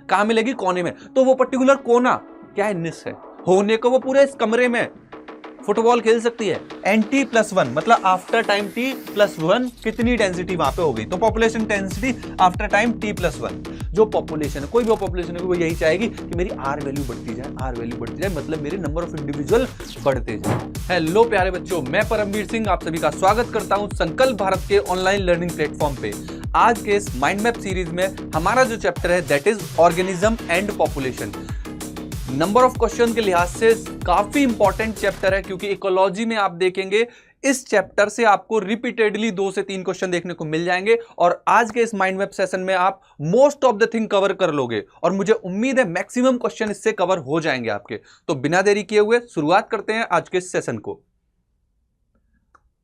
कहां मिलेगी? कोने में। तो वो पर्टिकुलर कोना क्या है? निस है। होने को वो पूरे इस कमरे में फुटबॉल खेल सकती है। एन टी प्लस वन मतलब after time T plus one कितनी डेंसिटी वहां पे हो गई? तो population density after time T plus one. जो पॉपुलेशन है, कोई भी पॉपुलेशन है, वो यही चाहेगी कि मेरी आर वैल्यू बढ़ती जाए, आर वैल्यू बढ़ती जाए, मतलब मेरे नंबर ऑफ इंडिविजुअल बढ़ते जाए। हेलो प्यारे बच्चों, मैं परमवीर सिंह आप सभी का स्वागत करता हूं संकल्प भारत के ऑनलाइन लर्निंग प्लेटफॉर्म पे। आज के इस माइंड मैप सीरीज में हमारा जो चैप्टर है that is organism and population. Number of question के लिहाज से काफी इंपॉर्टेंट चैप्टर है, क्योंकि इकोलॉजी में आप देखेंगे इस चैप्टर से आपको रिपीटेडली 2 से 3 क्वेश्चन देखने को मिल जाएंगे और आज के इस माइंड मैप सेशन में आप most of the thing cover कर लोगे और मुझे उम्मीद है मैक्सिमम क्वेश्चन इससे कवर हो जाएंगे आपके। तो बिना देरी किए हुए शुरुआत करते हैं आज के इस सेशन को।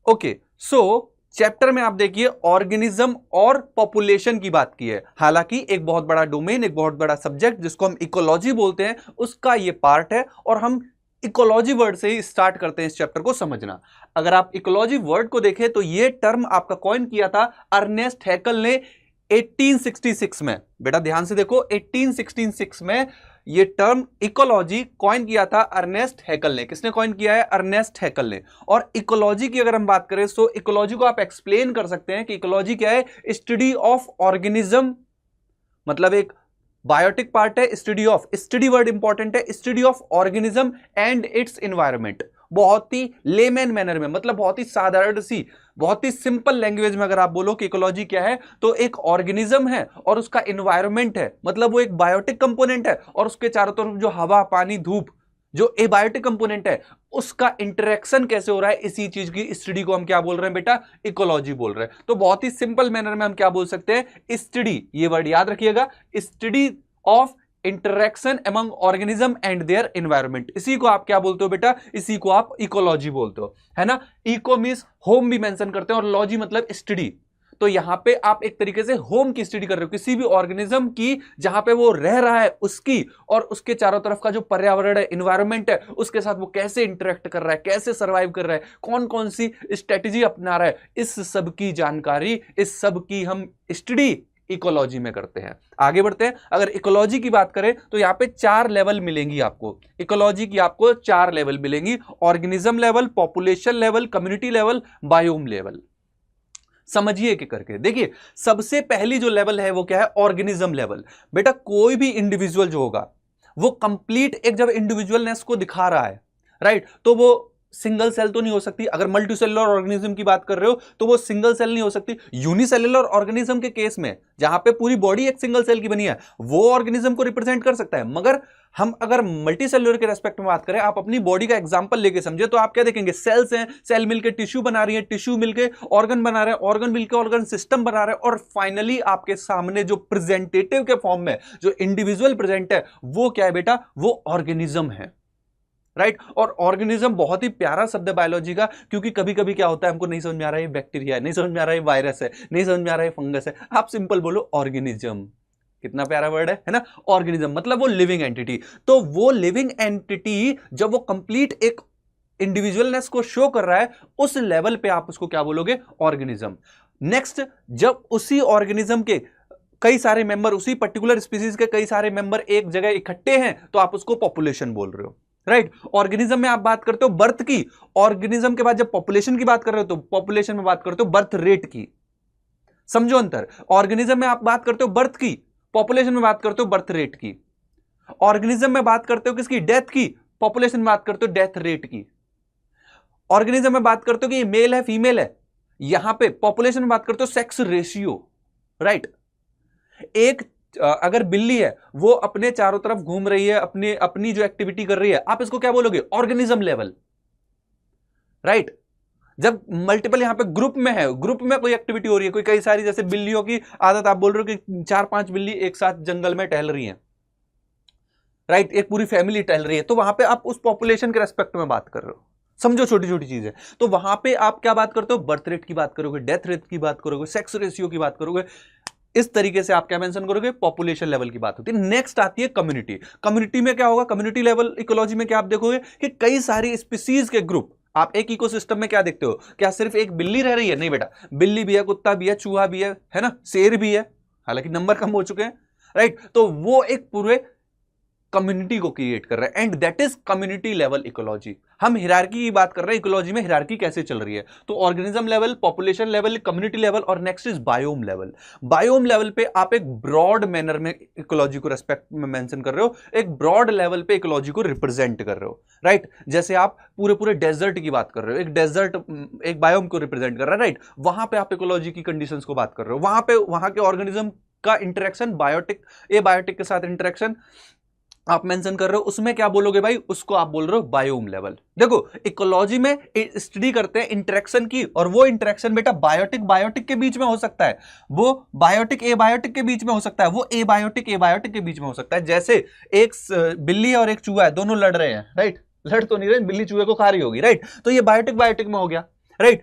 ओके, सो चैप्टर में आप देखिए ऑर्गेनिज्म और पॉपुलेशन की बात की है। हालांकि एक बहुत बड़ा डोमेन, एक बहुत बड़ा सब्जेक्ट जिसको हम इकोलॉजी बोलते हैं, उसका ये पार्ट है और हम इकोलॉजी वर्ड से ही स्टार्ट करते हैं इस चैप्टर को समझना। अगर आप इकोलॉजी वर्ड को देखें तो ये टर्म आपका कॉइन किया था अर्नेस्ट हैकल ने 1866 में। बेटा ध्यान से देखो, 1866 में ये टर्म इकोलॉजी कॉइन किया था अर्नेस्ट हैकल ने। किसने कॉइन किया है? अर्नेस्ट हैकल ने। और इकोलॉजी की अगर हम बात करें तो इकोलॉजी को आप एक्सप्लेन कर सकते हैं कि इकोलॉजी क्या है? स्टडी ऑफ ऑर्गेनिज्म, मतलब एक बायोटिक पार्ट है। Study of, study word important है, study of organism and its environment. बहुत ही लेमैन मैनर में, मतलब बहुत ही साधारण सी, बहुत ही सिंपल लैंग्वेज में अगर आप बोलो कि इकोलॉजी क्या है, तो एक ऑर्गेनिज्म है और उसका एनवायरनमेंट है, मतलब वो एक बायोटिक कंपोनेंट है और उसके चारों तरफ जो हवा, पानी, धूप, जो एबायोटिक कंपोनेंट है, उसका इंटरेक्शन कैसे हो रहा है, इसी चीज की स्टडी को हम क्या बोल रहे हैं बेटा? इकोलॉजी बोल रहे हैं। तो बहुत ही सिंपल मैनर में हम क्या बोल सकते हैं? स्टडी, ये वर्ड याद रखिएगा, study of interaction among organism and their environment. इसी को आप क्या बोलते हो बेटा? इसी को आप इकोलॉजी बोलते हो, है ना। इको मींस होम भी मेंशन करते हैं और लॉजी मतलब स्टडी। तो यहां पे आप एक तरीके से होम की स्टडी कर रहे हो, किसी भी ऑर्गेनिज्म की जहां पे वो रह रहा है उसकी, और उसके चारों तरफ का जो पर्यावरण है, एनवायरनमेंट है, उसके साथ वो कैसे इंटरेक्ट कर रहा है, कैसे सर्वाइव कर रहा है, कौन कौन सी स्ट्रेटेजी अपना रहा है, इस सब की जानकारी, इस सब की हम स्टडी इकोलॉजी में करते हैं। आगे बढ़ते हैं। अगर इकोलॉजी की बात करें तो यहां पे 4 लेवल मिलेंगी आपको। इकोलॉजी की आपको 4 लेवल मिलेंगी: organism level, population level, community level, biome level. समझिए कि करके देखिए, सबसे पहली जो लेवल है वो क्या है? Organism level. बेटा कोई भी इंडिविजुअल जो होगा वो कंप्लीट एक जब इंडिविजुअलनेस को दिखा रहा है, राइट, तो वो सिंगल सेल तो नहीं हो सकती। अगर मल्टी सेलुलर ऑर्गेनिज्म की बात कर रहे हो तो वो सिंगल सेल नहीं हो सकती। यूनिसेलुलर ऑर्गेनिज्म के केस में जहां पे पूरी बॉडी एक सिंगल सेल की बनी है, वो ऑर्गेनिज्म को रिप्रेजेंट कर सकता है। मगर हम अगर मल्टी सेलुलर के रेस्पेक्ट में बात करें, आप अपनी बॉडी का एग्जांपल लेके समझे, तो आप क्या देखेंगे? सेल्स हैं, सेल मिलके टिश्यू बना रही है, टिश्यू मिलके ऑर्गन बना रहे हैं, ऑर्गन मिलके ऑर्गन सिस्टम बना रहे हैं, और फाइनली आपके सामने जो प्रेजेंटेटिव के फॉर्म में जो इंडिविजुअल प्रेजेंट है वो क्या है बेटा? वो ऑर्गेनिज्म है, राइट। और ऑर्गेनिज्म बहुत ही प्यारा शब्द है बायोलॉजी का, क्योंकि कभी कभी क्या होता है, हमको नहीं समझ में आ रहा है बैक्टीरिया है, नहीं समझ में आ रहा है वायरस है, नहीं समझ में आ रहा है फंगस है, आप सिंपल बोलो ऑर्गेनिज्म। कितना प्यारा वर्ड है ना, ऑर्गेनिज्म, मतलब वो लिविंग एंटिटी। तो वो लिविंग एंटिटी जब वो कंप्लीट एक इंडिविजुअलनेस को शो कर रहा है, उस लेवल पे आप उसको क्या बोलोगे? ऑर्गेनिज्म। नेक्स्ट, जब उसी ऑर्गेनिज्म के कई सारे मेंबर, उसी पर्टिकुलर स्पीसीज के कई सारे मेंबर एक जगह इकट्ठे हैं, तो आप उसको पॉपुलेशन बोल रहे हो, राइट। ऑर्गेनिज्म में आप बात करते हो बर्थ की, ऑर्गेनिज्म के बाद जब पॉपुलेशन की बात कर रहे हो तो पॉपुलेशन में बात करते हो बर्थ रेट की। समझो अंतर। ऑर्गेनिज्म में आप बात करते हो बर्थ की, पॉपुलेशन में बात करते हो बर्थ रेट की। ऑर्गेनिज्म में बात करते हो किसकी? डेथ की, पॉपुलेशन में बात करते हो डेथ रेट की। ऑर्गेनिज्म में बात करते हो कि ये मेल है, फीमेल है, यहां पे पॉपुलेशन में बात करते हो सेक्स रेशियो, राइट। एक अगर बिल्ली है, वो अपने चारों तरफ घूम रही है, अपनी जो एक्टिविटी कर रही है, आप इसको क्या बोलोगे? Organism level, right. जब मल्टीपल यहां पे ग्रुप में है, ग्रुप में कोई एक्टिविटी हो रही है, कोई कई सारी, जैसे बिल्लियों की आदत, आप बोल रहे हो कि 4-5 बिल्ली एक साथ जंगल में टहल रही हैं, राइट, एक पूरी फैमिली टहल रही है, तो वहां पे आप उस पॉपुलेशन के रेस्पेक्ट में बात कर रहे हो। समझो छोटी छोटी चीज है। तो वहां पे आप क्या बात करते हो? बर्थ रेट की बात करोगे, डेथ रेट की बात करोगे, सेक्स रेशियो की बात करोगे। इस तरीके से आप क्या मेंशन करोगे? पॉपुलेशन लेवल की बात होती है। नेक्स्ट आती है कम्युनिटी। कम्युनिटी में क्या होगा? कम्युनिटी लेवल इकोलॉजी में क्या आप देखोगे कि कई सारी स्पीसीज के ग्रुप, आप एक इकोसिस्टम में क्या देखते हो? क्या सिर्फ एक बिल्ली रह रही है? नहीं बेटा, बिल्ली भी है, कुत्ता भी है, चूहा भी है ना, शेर भी है, हालांकि नंबर कम हो चुके हैं। राइट। तो वो एक पूरे कम्युनिटी को क्रिएट कर रहा है and that is community level ecology. हम हिरार्की की बात कर रहे हैं, इकोलॉजी में हिरार्की कैसे चल रही है, तो organism level, population level, community level और next is biome level. Biome level पे आप एक ब्रॉड मैनर में इकोलॉजी को रेस्पेक्ट में मेंशन कर रहे हो, एक ब्रॉड लेवल पे इकोलॉजी को रिप्रेजेंट कर रहे हो, राइट। जैसे आप पूरे पूरे डेजर्ट की बात कर रहे हो, एक डेजर्ट एक बायोम को रिप्रेजेंट कर रहा है, राइट। वहां पे आप इकोलॉजी की कंडीशंस को बात कर रहे हो, वहां पे वहां के ऑर्गेनिज्म का इंटरेक्शन, बायोटिक एबायोटिक के साथ इंटरेक्शन आप मेंशन कर रहे हो, उसमें क्या बोलोगे भाई, उसको आप बोल रहे हो बायोम लेवल। देखो इकोलॉजी में स्टडी करते हैं इंटरेक्शन की, और वो इंटरेक्शन बेटा बायोटिक बायोटिक के बीच में हो सकता है, वो बायोटिक एबायोटिक के बीच में हो सकता है, वो एबायोटिक एबायोटिक के बीच में हो सकता है। जैसे एक बिल्ली और एक चूहा है, दोनों लड़ रहे हैं, राइट। लड़ तो नहीं रहे, बिल्ली चूहे को खा रही होगी, राइट। तो ये बायोटिक बायोटिक में हो गया, राइट।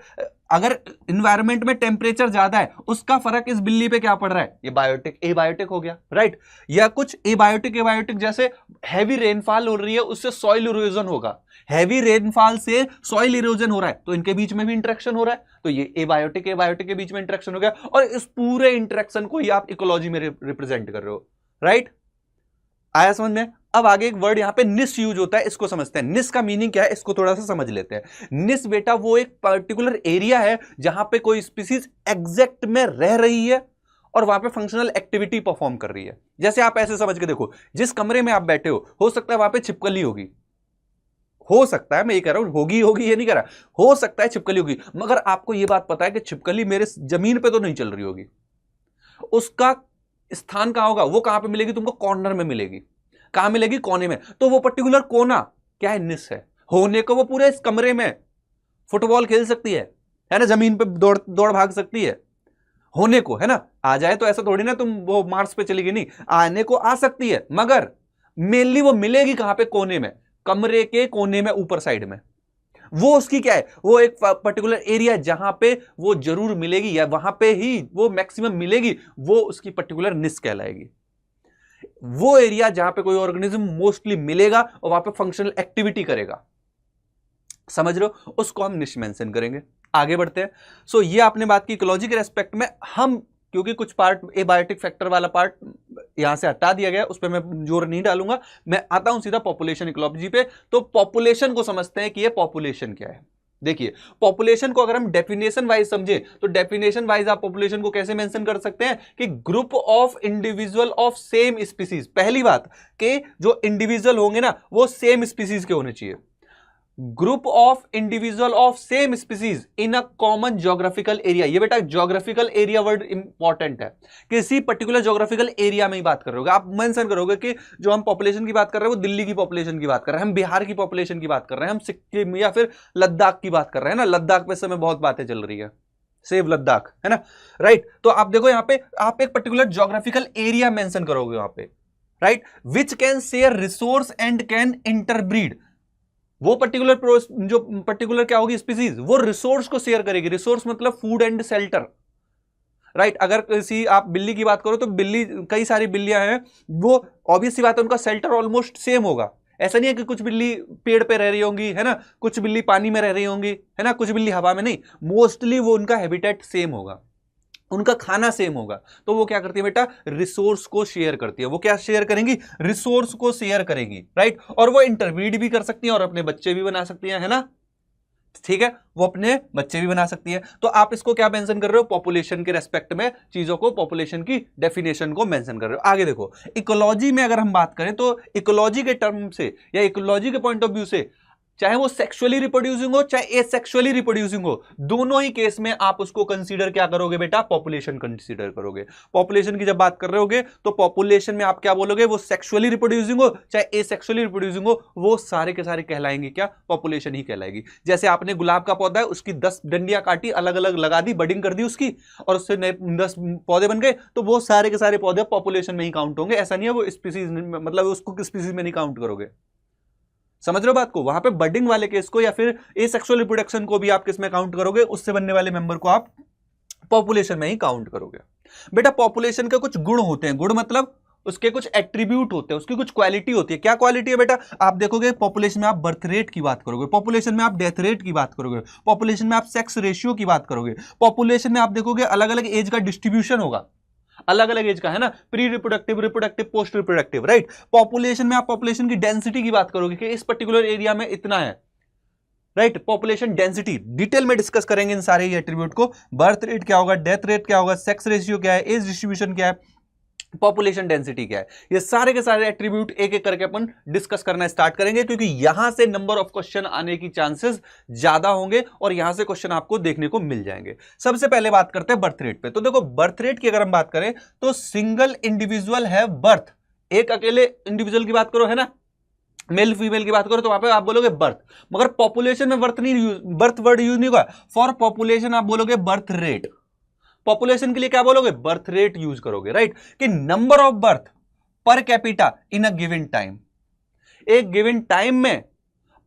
अगर इन्वायरमेंट में टेम्परेचर ज्यादा है, उसका फर्क इस बिल्ली पे क्या पड़ रहा है, ये बायोटिक एबायोटिक हो गया, राइट। या कुछ एबायोटिक एबायोटिक, जैसे हैवी रेनफॉल हो रही है, उससे सॉइल इरोजन होगा, हैवी रेनफॉल से सॉइल इरोजन हो रहा है, तो इनके बीच में भी इंटरेक्शन हो रहा है, तो ये एबायोटिक एबायोटिक के बीच में इंटरेक्शन हो गया, और इस पूरे इंटरेक्शन को ही आप इकोलॉजी में रिप्रेजेंट कर रहे हो, राइट। आया समझ में। अब आगे एक वर्ड यहां पे निस यूज होता है, इसको समझते हैं। निस का मीनिंग क्या है, इसको थोड़ा सा समझ लेते हैं। निस बेटा वो एक पर्टिकुलर एरिया है जहां पे कोई स्पीसीज एग्जैक्ट में रह रही है और वहां पे फंक्शनल एक्टिविटी परफॉर्म कर रही है। जैसे आप ऐसे समझ के देखो, जिस कमरे में आप बैठे हो सकता है वहां पे छिपकली होगी, हो सकता है, मैं ये कह रहा हूं होगी होगी ये नहीं कह रहा, हो सकता है छिपकली होगी, मगर आपको ये बात पता है कि छिपकली मेरे जमीन पे तो नहीं चल रही होगी, उसका स्थान कहां होगा, वो कहां पे मिलेगी तुमको, कॉर्नर में मिलेगी। कहां मिलेगी, कोने में। तो वो पर्टिकुलर कोना क्या है, निस है। होने को वो पूरे इस कमरे में फुटबॉल खेल सकती है ना, जमीन पे दौड़ दौड़ भाग सकती है, होने को, है ना। आ जाए तो ऐसा थोड़ी ना तुम वो मार्स पे चली गई, नहीं, आने को आ सकती है, मगर मेनली वो मिलेगी कहां पे, कोने में, कमरे के कोने में, ऊपर साइड में। वो उसकी क्या है, वो एक पर्टिकुलर एरिया जहां पे वो जरूर मिलेगी, या वहां पे ही वो मैक्सिमम मिलेगी, वो उसकी पर्टिकुलर निस कहलाएगी। वो एरिया जहां पे कोई ऑर्गेनिज्म मोस्टली मिलेगा और वहां पे फंक्शनल एक्टिविटी करेगा, समझ रहे हो, उसको हम निश मेंशन करेंगे। आगे बढ़ते हैं। सो ये आपने बात की इकोलॉजी के रेस्पेक्ट में। हम क्योंकि कुछ पार्ट एबायोटिक फैक्टर वाला पार्ट यहां से हटा दिया गया, उस पर मैं जोर नहीं डालूंगा, मैं आता हूं सीधा पॉपुलेशन इकोलॉजी पे। तो पॉपुलेशन को समझते हैं कि ये पॉपुलेशन क्या है। देखिए पॉपुलेशन को अगर हम डेफिनेशन वाइज समझे, तो डेफिनेशन वाइज आप पॉपुलेशन को कैसे मेंशन कर सकते हैं कि group of individual of same species. पहली बात कि जो इंडिविजुअल होंगे ना वो सेम स्पीसीज के होने चाहिए, group of individual of same species in a common geographical area. ये बेटा ज्योग्राफिकल एरिया वर्ड इंपॉर्टेंट है, किसी पर्टिकुलर ज्योग्राफिकल एरिया में ही बात कर रहे हो। आप मेंशन करोगे कि जो हम पॉपुलेशन की बात कर रहे हैं वो दिल्ली की पॉपुलेशन की बात कर रहे हैं, हम बिहार की पॉपुलेशन की बात कर रहे हैं, हम सिक्किम या फिर लद्दाख की बात कर रहे हैं ना, लद्दाख पे समय बहुत बातें चल रही है, सेव लद्दाख, है ना, राइट। तो आप देखो यहाँ पे आप एक पर्टिकुलर ज्योग्राफिकल एरिया मेंशन करोगे वहां पे, right, which can share resource and can interbreed. वो पर्टिकुलर जो पर्टिकुलर क्या होगी स्पीसीज, वो रिसोर्स को शेयर करेगी। रिसोर्स मतलब फूड एंड शेल्टर, राइट। अगर किसी आप बिल्ली की बात करो तो बिल्ली, कई सारी बिल्लियां हैं, वो ऑब्वियस सी बात है उनका शेल्टर ऑलमोस्ट सेम होगा। ऐसा नहीं है कि कुछ बिल्ली पेड़ पे रह रही होंगी, है ना, कुछ बिल्ली पानी में रह रही होंगी, है ना, कुछ बिल्ली हवा में, नहीं, मोस्टली वो उनका हैबिटेट सेम होगा, उनका खाना सेम होगा। तो वो क्या करती है बेटा, रिसोर्स को शेयर करती है। वो क्या शेयर करेंगी, रिसोर्स को शेयर करेंगी, राइट। और वो इंटरब्रीड भी कर सकती है और अपने बच्चे भी बना सकती है ना, ठीक है, वो अपने बच्चे भी बना सकती है। तो आप इसको क्या मेंशन कर रहे हो, पॉपुलेशन के रेस्पेक्ट में चीजों को, पॉपुलेशन की डेफिनेशन को मेंशन कर रहे हो। आगे देखो इकोलॉजी में अगर हम बात करें तो इकोलॉजी के टर्म से या इकोलॉजी के पॉइंट ऑफ व्यू से, चाहे वो सेक्सुअली रिप्रोड्यूसिंग हो चाहे एसेक्सुअली रिप्रोड्यूसिंग हो, दोनों ही केस में आप उसको कंसीडर क्या करोगे बेटा, पॉपुलेशन कंसीडर करोगे। पॉपुलेशन की जब बात कर रहे होगे तो पॉपुलेशन में आप क्या बोलोगे, वो सेक्सुअली रिप्रोड्यूसिंग हो चाहे एसेक्सुअली रिप्रोड्यूसिंग हो, वो सारे के सारे कहलाएंगे क्या, पॉपुलेशन ही कहलाएगी। जैसे आपने गुलाब का पौधा है, उसकी 10 डंडियां काटी, अलग अलग लगा दी, बडिंग कर दी उसकी, और उससे 10 पौधे बन गए, तो वो सारे के सारे पौधे पॉपुलेशन में ही काउंट होंगे। ऐसा नहीं है वो स्पीसीज, मतलब उसको स्पीसीज में नहीं काउंट करोगे। समझ रहे हो बात को, वहां पे बडिंग वाले केस को या फिर एसेक्सुअल रिप्रोडक्शन को भी आप किस में काउंट करोगे, उससे बनने वाले मेंबर को आप पॉपुलेशन में ही काउंट करोगे। बेटा पॉपुलेशन के कुछ गुण होते हैं, गुण मतलब उसके कुछ एट्रीब्यूट होते हैं, उसकी कुछ क्वालिटी होती है। क्या क्वालिटी है बेटा, आप देखोगे पॉपुलेशन में आप बर्थ रेट की बात करोगे, पॉपुलेशन में आप डेथ रेट की बात करोगे, पॉपुलेशन में आप सेक्स रेशियो की बात करोगे, पॉपुलेशन में आप देखोगे अलग अलग एज का डिस्ट्रीब्यूशन होगा। अलग अलग एज का है ना, pre reproductive, reproductive, post reproductive, right. Population में आप पॉपुलेशन की डेंसिटी की बात करोगे कि इस पर्टिकुलर एरिया में इतना है, राइट। पॉपुलेशन डेंसिटी डिटेल में डिस्कस करेंगे इन सारे एट्रीब्यूट को। बर्थ रेट क्या होगा, डेथ रेट क्या होगा, सेक्स रेशियो क्या है, एज डिस्ट्रीब्यूशन क्या है, पॉपुलेशन डेंसिटी क्या है, ये सारे के सारे एट्रीब्यूट एक एक करके अपन डिस्कस करना स्टार्ट करेंगे, क्योंकि यहां से नंबर ऑफ क्वेश्चन आने की चांसेस ज्यादा होंगे और यहां से क्वेश्चन आपको देखने को मिल जाएंगे। सबसे पहले बात करते हैं बर्थ रेट पे। तो देखो बर्थ रेट की अगर हम बात करें तो सिंगल इंडिविजुअल है बर्थ, एक अकेले इंडिविजुअल की बात करो है ना, मेल फीमेल की बात करो तो वहां पे आप बोलोगे बर्थ, मगर पॉपुलेशन में बर्थ वर्ड यूज नहीं होगा। फॉर पॉपुलेशन आप बोलोगे बर्थ रेट, पॉपुलेशन के लिए क्या बोलोगे, बर्थ रेट यूज करोगे, राइट। कि number of birth per capita in a given time, एक गिवन टाइम में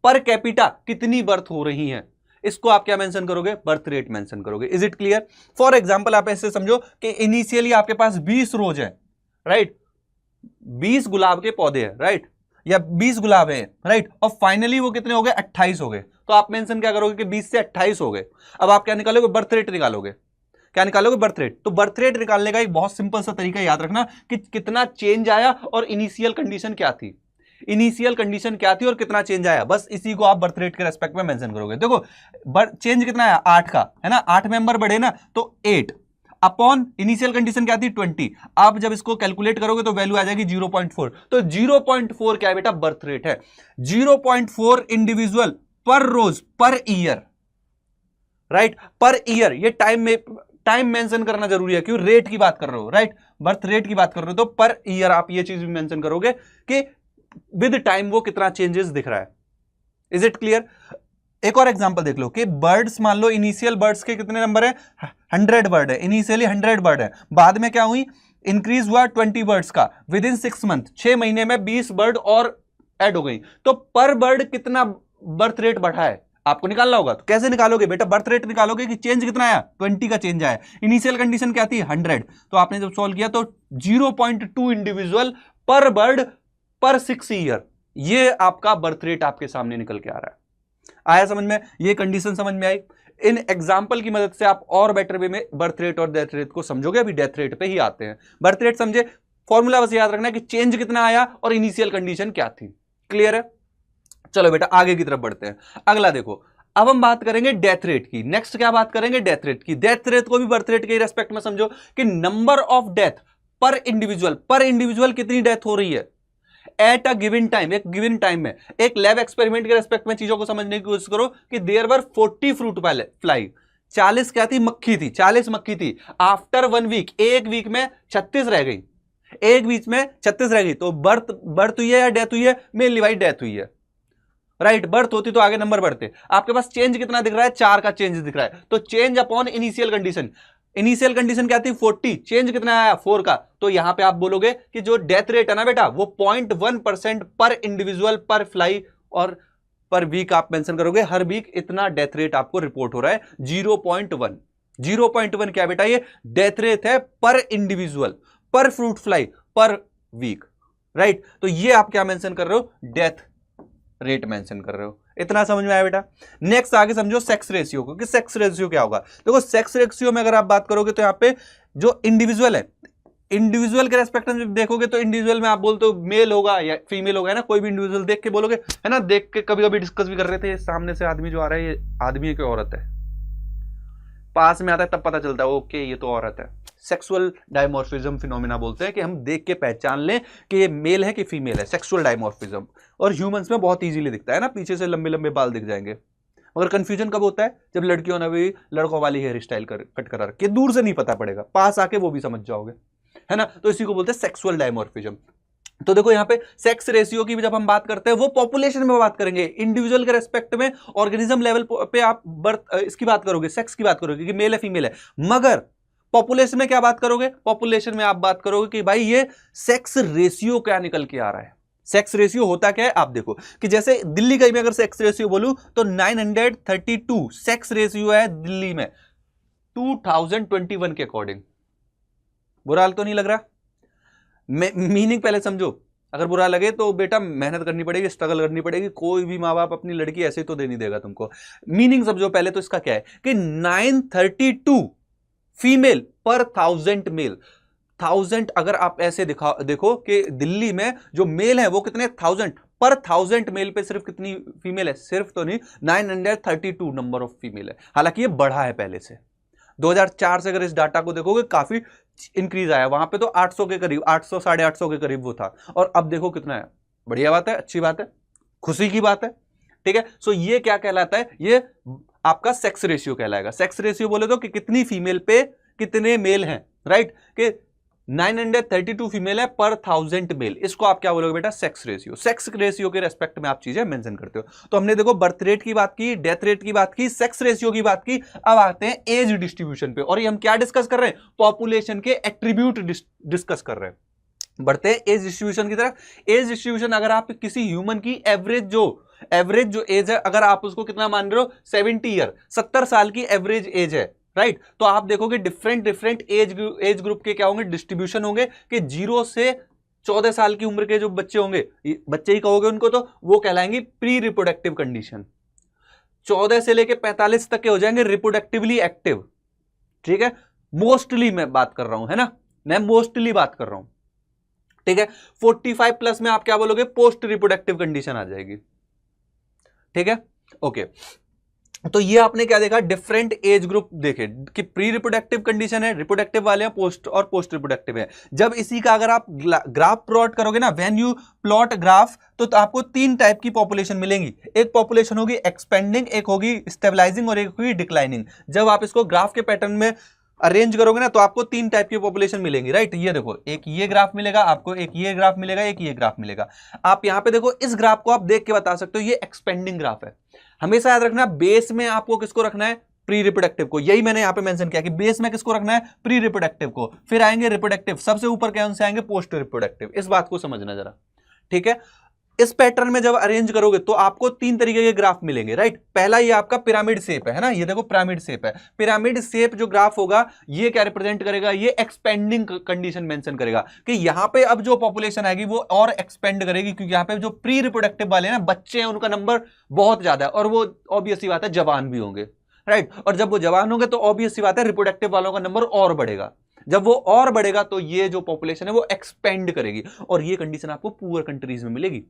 पर कैपिटा कितनी बर्थ हो रही है, इसको आप क्या मेंशन करोगे, बर्थ रेट मेंशन करोगे। Is it clear? For example आप ऐसे समझो कि इनिशियली आपके पास 20 रोज है, राइट, 20 गुलाब के पौधे हैं, राइट, या 20 गुलाब है, राइट, और फाइनली वो कितने हो गए, 28 हो गए। तो आप मेंशन क्या करोगे कि 20 से 28 हो गए। अब आप क्या निकालोगे, बर्थ रेट निकालोगे। क्या निकालोगे, बर्थ रेट। तो बर्थ रेट निकालने का एक बहुत सिंपल सा तरीका याद रखना कि कितना चेंज आया और इनिशियल कंडीशन क्या थी, इनिशियल कंडीशन क्या थी और कितना चेंज आया, बस इसी को आप बर्थ रेट के रेस्पेक्ट में मेंशन करोगे। देखो चेंज कितना आया, 8 का है ना, 8 मेंबर बढ़े ना, तो 8 अपॉन इनिशियल कंडीशन क्या थी 20। आप जब इसको कैलकुलेट करोगे तो वैल्यू आ जाएगी 0.4। तो 0.4 क्या है बेटा, बर्थ रेट है। 0.4 individual per rose per year, right, per year. ये टाइम मेंशन करना जरूरी है, क्यों, रेट की बात कर रहे हो, राइट, बर्थ रेट की बात कर रहे हो, तो पर ईयर आप ये चीज भी मेंशन करोगे कि विद टाइम वो कितना चेंजेस दिख रहा है। Is it clear? एक और एग्जांपल देख लो कि बर्ड्स, मान लो इनिशियल बर्ड्स के कितने नंबर है, 100 बर्ड है, इनिशियली 100 बर्ड है, बाद में क्या हुई, इंक्रीज हुआ 20 बर्ड्स का, विद इन 6 मंथ, 6 महीने में 20 बर्ड और ऐड हो गई। तो पर बर्ड कितना बर्थ रेट बढ़ा है आपको निकालना होगा। तो कैसे निकालोगे बेटा, बर्थ रेट निकालोगे कि चेंज कितना आया, 20 का चेंज आया, इनिशियल कंडीशन क्या थी 100। तो आपने जब सॉल्व किया तो 0.2 इंडिविजुअल पर बर्ड पर 6 ईयर, ये आपका बर्थ रेट आपके सामने निकल के आ रहा है। आया समझ में, ये कंडीशन समझ में आई। इन एग्जाम्पल की मदद से आप और बेटर वे में बर्थ रेट और डेथ रेट को समझोगे। अभी डेथ रेट पे ही आते हैं। बर्थ रेट समझे, फॉर्मूला बस याद रखना है कि चेंज कितना आया और इनिशियल कंडीशन क्या थी। क्लियर है? चलो बेटा आगे की तरफ बढ़ते हैं। अगला देखो, अब हम बात करेंगे डेथ रेट की। नेक्स्ट क्या बात करेंगे, डेथ रेट की। डेथ रेट को भी बर्थ रेट के रेस्पेक्ट में समझो कि नंबर ऑफ डेथ पर इंडिविजुअल कितनी डेथ हो रही है एट अ गिवन टाइम, एक गिवन टाइम में। एक लैब एक्सपेरिमेंट के रेस्पेक्ट में चीजों को समझने की कोशिश करो कि देयर वर 40 फ्रूट फ्लाई, 40 क्या थी, मक्खी थी, 40 मक्खी थी। आफ्टर 1 वीक, एक वीक में 36 रह गई, एक वीक में 36 रह गई। तो बर्थ हुई है या डेथ हुई है, मेनली भाई डेथ हुई है, राइट। बर्थ होती तो आगे नंबर बढ़ते। आपके पास चेंज कितना दिख रहा है, 4 का चेंज दिख रहा है। तो change upon initial condition, initial condition क्या थी 40, चेंज कितना आया 4 का। तो यहां पे आप बोलोगे कि जो डेथ रेट है ना बेटा वो 0.1% पर इंडिविजुअल पर फ्लाई और पर वीक आप मेंशन करोगे। हर वीक इतना डेथ रेट आपको रिपोर्ट हो रहा है 0.1। 0.1 क्या बेटा, ये डेथ रेट है पर इंडिविजुअल पर फ्रूट फ्लाई पर वीक, राइट। तो ये आप क्या मेंशन कर रहे हो, डेथ रेट मेंशन कर रहे हो। इतना समझ में आया बेटा। नेक्स्ट आगे समझो सेक्स रेशियो को, कि सेक्स रेशियो क्या होगा। देखो सेक्स रेशियो में अगर आप बात करोगे तो यहाँ पे जो इंडिविजुअल है, इंडिविजुअल के रेस्पेक्ट में जब देखोगे तो इंडिविजुअल में आप बोलते हो मेल होगा या फीमेल होगा, है ना। कोई भी इंडिविजुअल देख के बोलोगे, है ना। देख के कभी कभी डिस्कस भी कर रहे थे, सामने से आदमी जो आ रहा है ये आदमी है कि औरत है, पास में आता है तब पता चलता है ओके ये तो औरत है। सेक्सुअल डायमॉर्फिज्म फिनोमेना बोलते हैं कि हम देख के पहचान लें कि ये मेल है कि फीमेल है, सेक्सुअल डायमॉर्फिज्म। और ह्यूमंस में बहुत इजीली दिखता है ना, पीछे से लंबे लंबे बाल दिख जाएंगे। मगर कंफ्यूजन कब होता है, जब लड़कियों ने भी लड़कों वाली हेयर स्टाइल कट करा रखी है। दूर से नहीं पता पड़ेगा, पास आके वो भी समझ जाओगे, है ना। तो इसी को बोलते हैं सेक्सुअल डायमॉर्फिज्म। तो देखो यहाँ पे सेक्स रेशियो की जब हम बात करते हैं वो पॉपुलेशन में बात करेंगे, इंडिविजुअल के रेस्पेक्ट में ऑर्गेनिज्म लेवल पे आप बर्थ इसकी बात करोगे, सेक्स की बात करोगे कि मेल है फीमेल है। मगर पॉपुलेशन में क्या बात करोगे, पॉपुलेशन में आप बात करोगे कि भाई ये सेक्स रेशियो क्या निकल के आ रहा है। सेक्स रेशियो होता क्या है आप देखो कि जैसे दिल्ली का मैं अगर सेक्स रेशियो बोलूं तो 932 सेक्स रेशियो है दिल्ली में 2021 के अकॉर्डिंग। बुरा हाल तो नहीं लग रहा? मीनिंग पहले समझो, अगर बुरा लगे तो बेटा मेहनत करनी पड़ेगी, स्ट्रगल करनी पड़ेगी। कोई भी माँ बाप अपनी लड़की ऐसे तो दे नहीं देगा तुमको। मीनिंग समझो पहले तो इसका क्या है कि 932 फीमेल पर 1000 मेल, 1000, अगर आप ऐसे देखो कि दिल्ली में जो मेल है वो कितने 1000 पर 1000 मेल पे सिर्फ कितनी फीमेल है, सिर्फ तो नहीं 932 नंबर ऑफ फीमेल है। हालांकि ये बढ़ा है पहले से, 2004 से अगर इस डाटा को देखोगे काफी इंक्रीज आया, वहां पे तो 800 के करीब, 800 850 के करीब वो था, और अब देखो कितना है। बढ़िया बात है, अच्छी बात है, खुशी की बात है, ठीक है। सो ये क्या कहलाता है, ये आपका सेक्स रेशियो कहलाएगा। सेक्स रेशियो बोले तो कि कितनी फीमेल पे कितने मेल हैं, राइट, कि 932 फीमेल है पर 1000 मेल, इसको आप क्या बोलोगे बेटा, सेक्स रेशियो। सेक्स रेशियो के रेस्पेक्ट में आप चीजें मेंशन करते हो। तो हमने देखो बर्थ रेट की बात की, डेथ रेट की बात की, सेक्स रेशियो की बात की, अब आते हैं एज डिस्ट्रीब्यूशन पे। और ये हम क्या डिस्कस कर रहे हैं, पॉपुलेशन के एट्रीब्यूट डिस्कस कर रहे हैं। बढ़ते हैं एज डिस्ट्रीब्यूशन की तरफ। एज डिस्ट्रीब्यूशन, अगर आप किसी ह्यूमन की एवरेज जो एज है, अगर आप उसको कितना मान रहे हो, 70 ईयर, 70 साल की एवरेज एज है, राइट, तो आप देखोगे डिफरेंट एज ग्रुप के क्या होंगे, डिस्ट्रीब्यूशन होंगे, कि 0 से 14 साल की उम्र के जो बच्चे होंगे, बच्चे ही कहोगे उनको, तो वो कहलाएंगे प्री रिप्रोडक्टिव कंडीशन। 14 से लेके 45 तक के हो जाएंगे रिप्रोडक्टिवली एक्टिव, ठीक है। मोस्टली मैं बात कर रहा हूं, है ना, मैं मोस्टली बात कर रहा हूं, ठीक है। 45 प्लस में आप क्या बोलोगे, पोस्ट रिप्रोडक्टिव कंडीशन आ जाएगी, ठीक है, ओके। तो ये आपने क्या देखा, डिफरेंट एज ग्रुप देखे कि प्री रिप्रोडक्टिव कंडीशन है, रिप्रोडक्टिव वाले हैं, पोस्ट और पोस्ट रिप्रोडक्टिव है। जब इसी का अगर आप ग्राफ प्लॉट करोगे ना, व्हेन यू प्लॉट ग्राफ, तो आपको 3 टाइप की पॉपुलेशन मिलेंगी। एक पॉपुलेशन होगी एक्सपेंडिंग, एक होगी स्टेबलाइजिंग और एक होगी डिक्लाइनिंग। जब आप इसको ग्राफ के पैटर्न में अरेंज करोगे ना, तो आपको 3 टाइप की पॉपुलेशन मिलेंगी, राइट। ये देखो, एक ये ग्राफ मिलेगा आपको, एक ये ग्राफ मिलेगा, एक ये ग्राफ मिलेगा। आप यहां पे देखो, इस ग्राफ को आप देख के बता सकते हो ये एक्सपेंडिंग ग्राफ है। हमेशा याद रखना, बेस में आपको किसको रखना है, प्री रिप्रोडक्टिव को। यही मैंने यहां पे मेंशन किया कि बेस में किसको रखना है, प्री रिप्रोडक्टिव को, फिर आएंगे रिप्रोडक्टिव, सबसे ऊपर कौन से आएंगे, पोस्ट रिप्रोडक्टिव। इस बात को समझना जरा, ठीक है। इस पैटर्न में जब अरेंज करोगे तो आपको 3 तरीके के ग्राफ मिलेंगे, राइट। पहला ये आपका पिरामिड शेप है ना, ये देखो पिरामिड शेप है। पिरामिड शेप जो ग्राफ होगा, ये क्या रिप्रेजेंट करेगा, ये एक्सपेंडिंग कंडीशन मेंशन करेगा कि यहां पे अब जो पॉपुलेशन आएगी वो और एक्सपेंड करेगी, क्योंकि यहां पे जो प्री रिप्रोडक्टिव वाले हैं ना, बच्चे हैं, उनका नंबर बहुत ज्यादा है, और वो ऑब्वियस सी बात है जवान भी होंगे, राइट। और जब वो जवान होंगे तो ऑब्वियस सी बात है रिप्रोडक्टिव वालों का नंबर और बढ़ेगा। जब वो और बढ़ेगा तो ये जो पॉपुलेशन है वो एक्सपेंड करेगी, और ये कंडीशन आपको पुअर कंट्रीज में मिलेगी।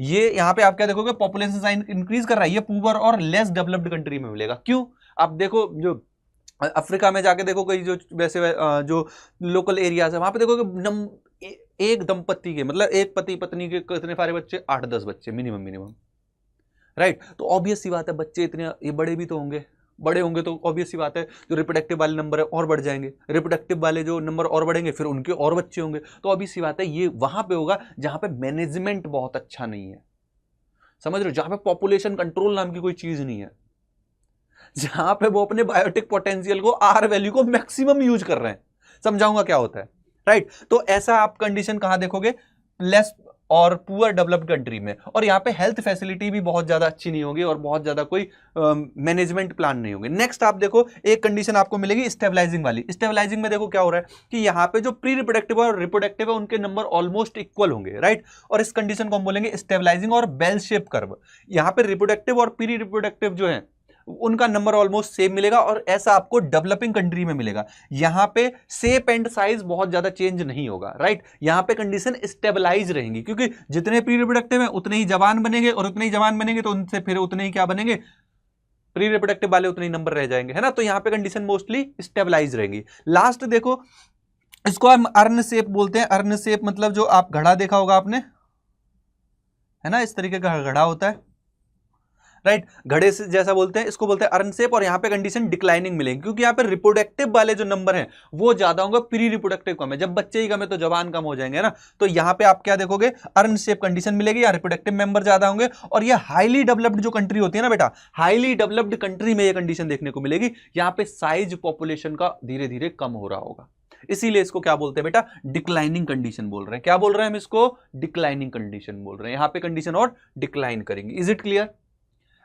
ये यहां पे आप क्या देखोगे, पॉपुलेशन साइन इंक्रीज कर रहा है, ये पुअर और लेस डेवलप्ड कंट्री में मिलेगा। क्यों, आप देखो, जो अफ्रीका में जाके देखो, कई जो वैसे जो लोकल एरियाज है, वहां पे देखोगे एक दंपति के, मतलब एक पति पत्नी के कितने सारे बच्चे, 8-10 बच्चे मिनिमम, राइट। तो ऑब्वियस सी बात है बच्चे इतने, ये बड़े भी तो होंगे, बड़े होंगे तो ऑब्वियस सी बात है जो रिप्रोडक्टिव वाले नंबर है और बढ़ जाएंगे, रिप्रोडक्टिव वाले जो नंबर और बढ़ेंगे, फिर उनके और बच्चे होंगे। तो ऑब्वियस सी बात है ये वहां पे होगा जहां पे मैनेजमेंट बहुत अच्छा नहीं है, समझ रहे हो, जहां पे पॉपुलेशन कंट्रोल नाम की कोई चीज नहीं है, जहां पे वो अपने बायोटिक पोटेंशियल को, आर वैल्यू को मैक्सिमम यूज कर रहे हैं। समझाऊंगा क्या होता है, राइट। तो ऐसा आप कंडीशन कहां देखोगे, लेस और पुअर डेवलप्ड कंट्री में। और यहाँ पे हेल्थ फैसिलिटी भी बहुत ज्यादा अच्छी नहीं होगी, और बहुत ज्यादा कोई मैनेजमेंट प्लान नहीं होंगे। नेक्स्ट आप देखो, एक कंडीशन आपको मिलेगी स्टेबलाइजिंग वाली। स्टेबलाइजिंग में देखो क्या हो रहा है कि यहाँ पे जो प्री रिप्रोडक्टिव और रिप्रोडक्टिव है उनके नंबर ऑलमोस्ट इक्वल होंगे, राइट। और इस कंडीशन को हम बोलेंगे स्टेबलाइजिंग और बेल शेप कर्व। यहाँ पे रिप्रोडक्टिव और प्री रिप्रोडक्टिव जो है उनका नंबर ऑलमोस्ट सेम मिलेगा, और ऐसा आपको डेवलपिंग कंट्री में मिलेगा। यहां पे शेप एंड साइज बहुत ज्यादा चेंज नहीं होगा, राइट। यहां पे कंडीशन स्टेबलाइज रहेंगी, क्योंकि जितने प्री रिप्रोडक्टिव है उतने ही जवान बनेंगे, और उतने ही जवान बनेंगे तो उनसे फिर उतने ही क्या बनेंगे, प्री रिप्रोडक्टिव वाले उतने ही नंबर रह जाएंगे, है ना। तो यहां पे कंडीशन मोस्टली स्टेबलाइज रहेंगी। लास्ट देखो, इसको हम अर्न शेप बोलते हैं। अर्न शेप मतलब जो आप घड़ा देखा होगा आपने, है ना, इस तरीके का घड़ा होता है, राइट, घड़े से जैसा बोलते हैं, इसको बोलते हैं अर्न शेप। और यहां पे कंडीशन डिक्लाइनिंग मिलेगी, क्योंकि यहां पे रिप्रोडक्टिव वाले जो नंबर हैं वो ज्यादा होंगे, प्री रिप्रोडक्टिव कम है। जब बच्चे ही कम है तो जवान कम हो जाएंगे ना। तो यहां पे आप क्या देखोगे, अर्न शेप कंडीशन मिलेगी, या रिप्रोडक्टिव मेंबर ज्यादा होंगे। और ये हाईली डेवलप्ड जो कंट्री होती है ना बेटा, हाईली डेवलप्ड कंट्री में ये कंडीशन देखने को मिलेगी। यहां पे साइज पॉपुलेशन का धीरे धीरे कम हो रहा होगा, इसीलिए इसको क्या बोलते हैं बेटा, डिक्लाइनिंग कंडीशन बोल रहे हैं। क्या बोल रहे हैं हम इसको, डिक्लाइनिंग कंडीशन बोल रहे हैं। यहां पे कंडीशन और डिक्लाइन करेंगे। इज इट क्लियर,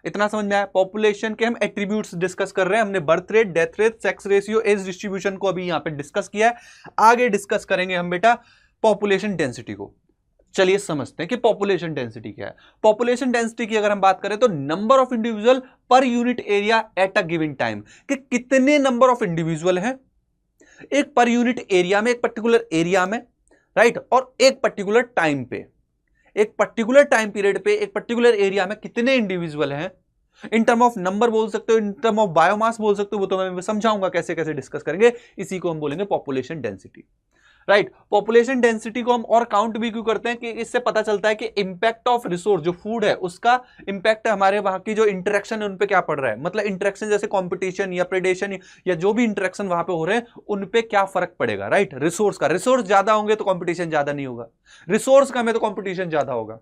इतना समझ में आया। पॉपुलेशन के हम एट्रीब्यूट्स डिस्कस कर रहे हैं। हमने birth rate, death rate, sex ratio, age distribution को अभी यहां पे डिस्कस किया है। आगे डिस्कस करेंगे हम बेटा पॉपुलेशन डेंसिटी को। चलिए समझते हैं कि पॉपुलेशन डेंसिटी क्या है। पॉपुलेशन डेंसिटी की अगर हम बात करें तो number of individual per unit area at a given time, कि कितने नंबर ऑफ इंडिविजुअल हैं एक पर यूनिट एरिया में, एक पर्टिकुलर एरिया में, राइट, और एक पर्टिकुलर टाइम पे, एक पर्टिकुलर टाइम पीरियड पे, एक पर्टिकुलर एरिया में कितने इंडिविजुअल हैं, इन टर्म ऑफ नंबर बोल सकते हो, इन टर्म ऑफ बायोमास बोल सकते हो, वो तो मैं समझाऊंगा कैसे कैसे डिस्कस करेंगे। इसी को हम बोलेंगे population density, right. Population density को हम और काउंट भी क्यों करते हैं कि इससे पता चलता है कि इंपैक्ट ऑफ रिसोर्स, जो फूड है उसका इंपैक्ट हमारे वहां की जो इंटरेक्शन है उन पे क्या पड़ रहा है, मतलब इंटरेक्शन जैसे कंपटीशन या प्रेडेशन या जो भी इंटरेक्शन वहां पे हो रहे हैं उन पे क्या फर्क पड़ेगा, राइट। रिसोर्स का, रिसोर्स ज्यादा होंगे तो कंपटीशन ज्यादा नहीं होगा, रिसोर्स कम है तो कंपटीशन ज्यादा होगा,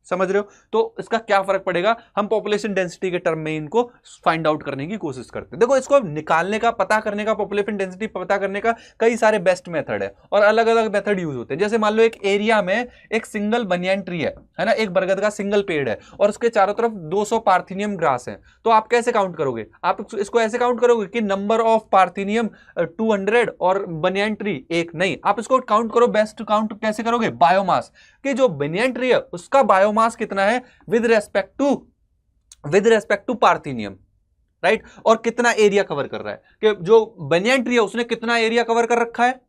समझ रहे हो। तो इसका क्या फर्क पड़ेगा, हम पॉपुलेशन डेंसिटी के टर्म में इनको फाइंड आउट करने की कोशिश करते हैं। देखो इसको निकालने का, पता करने का, पॉपुलेशन डेंसिटी पता करने का कई सारे बेस्ट मेथड है और अलग अलग मेथड यूज होते हैं। जैसे मान लो एक एरिया में एक सिंगल बनियान ट्री है ना, एक बरगद का सिंगल पेड़ है और उसके चारों तरफ 200 पार्थिनियम ग्रास है, तो आप कैसे काउंट करोगे, आप इसको ऐसे काउंट करोगे कि नंबर ऑफ पार्थिनियम 200 और बनियान ट्री एक, नहीं, आप इसको काउंट करो, बेस्ट काउंट कैसे करोगे, बायोमास, कि जो बनियान ट्री है उसका बायोमास कितना है with respect to parthenium, right, और कितना एरिया कवर कर रहा है, कि जो बनियान ट्री है उसने कितना एरिया कवर कर रखा है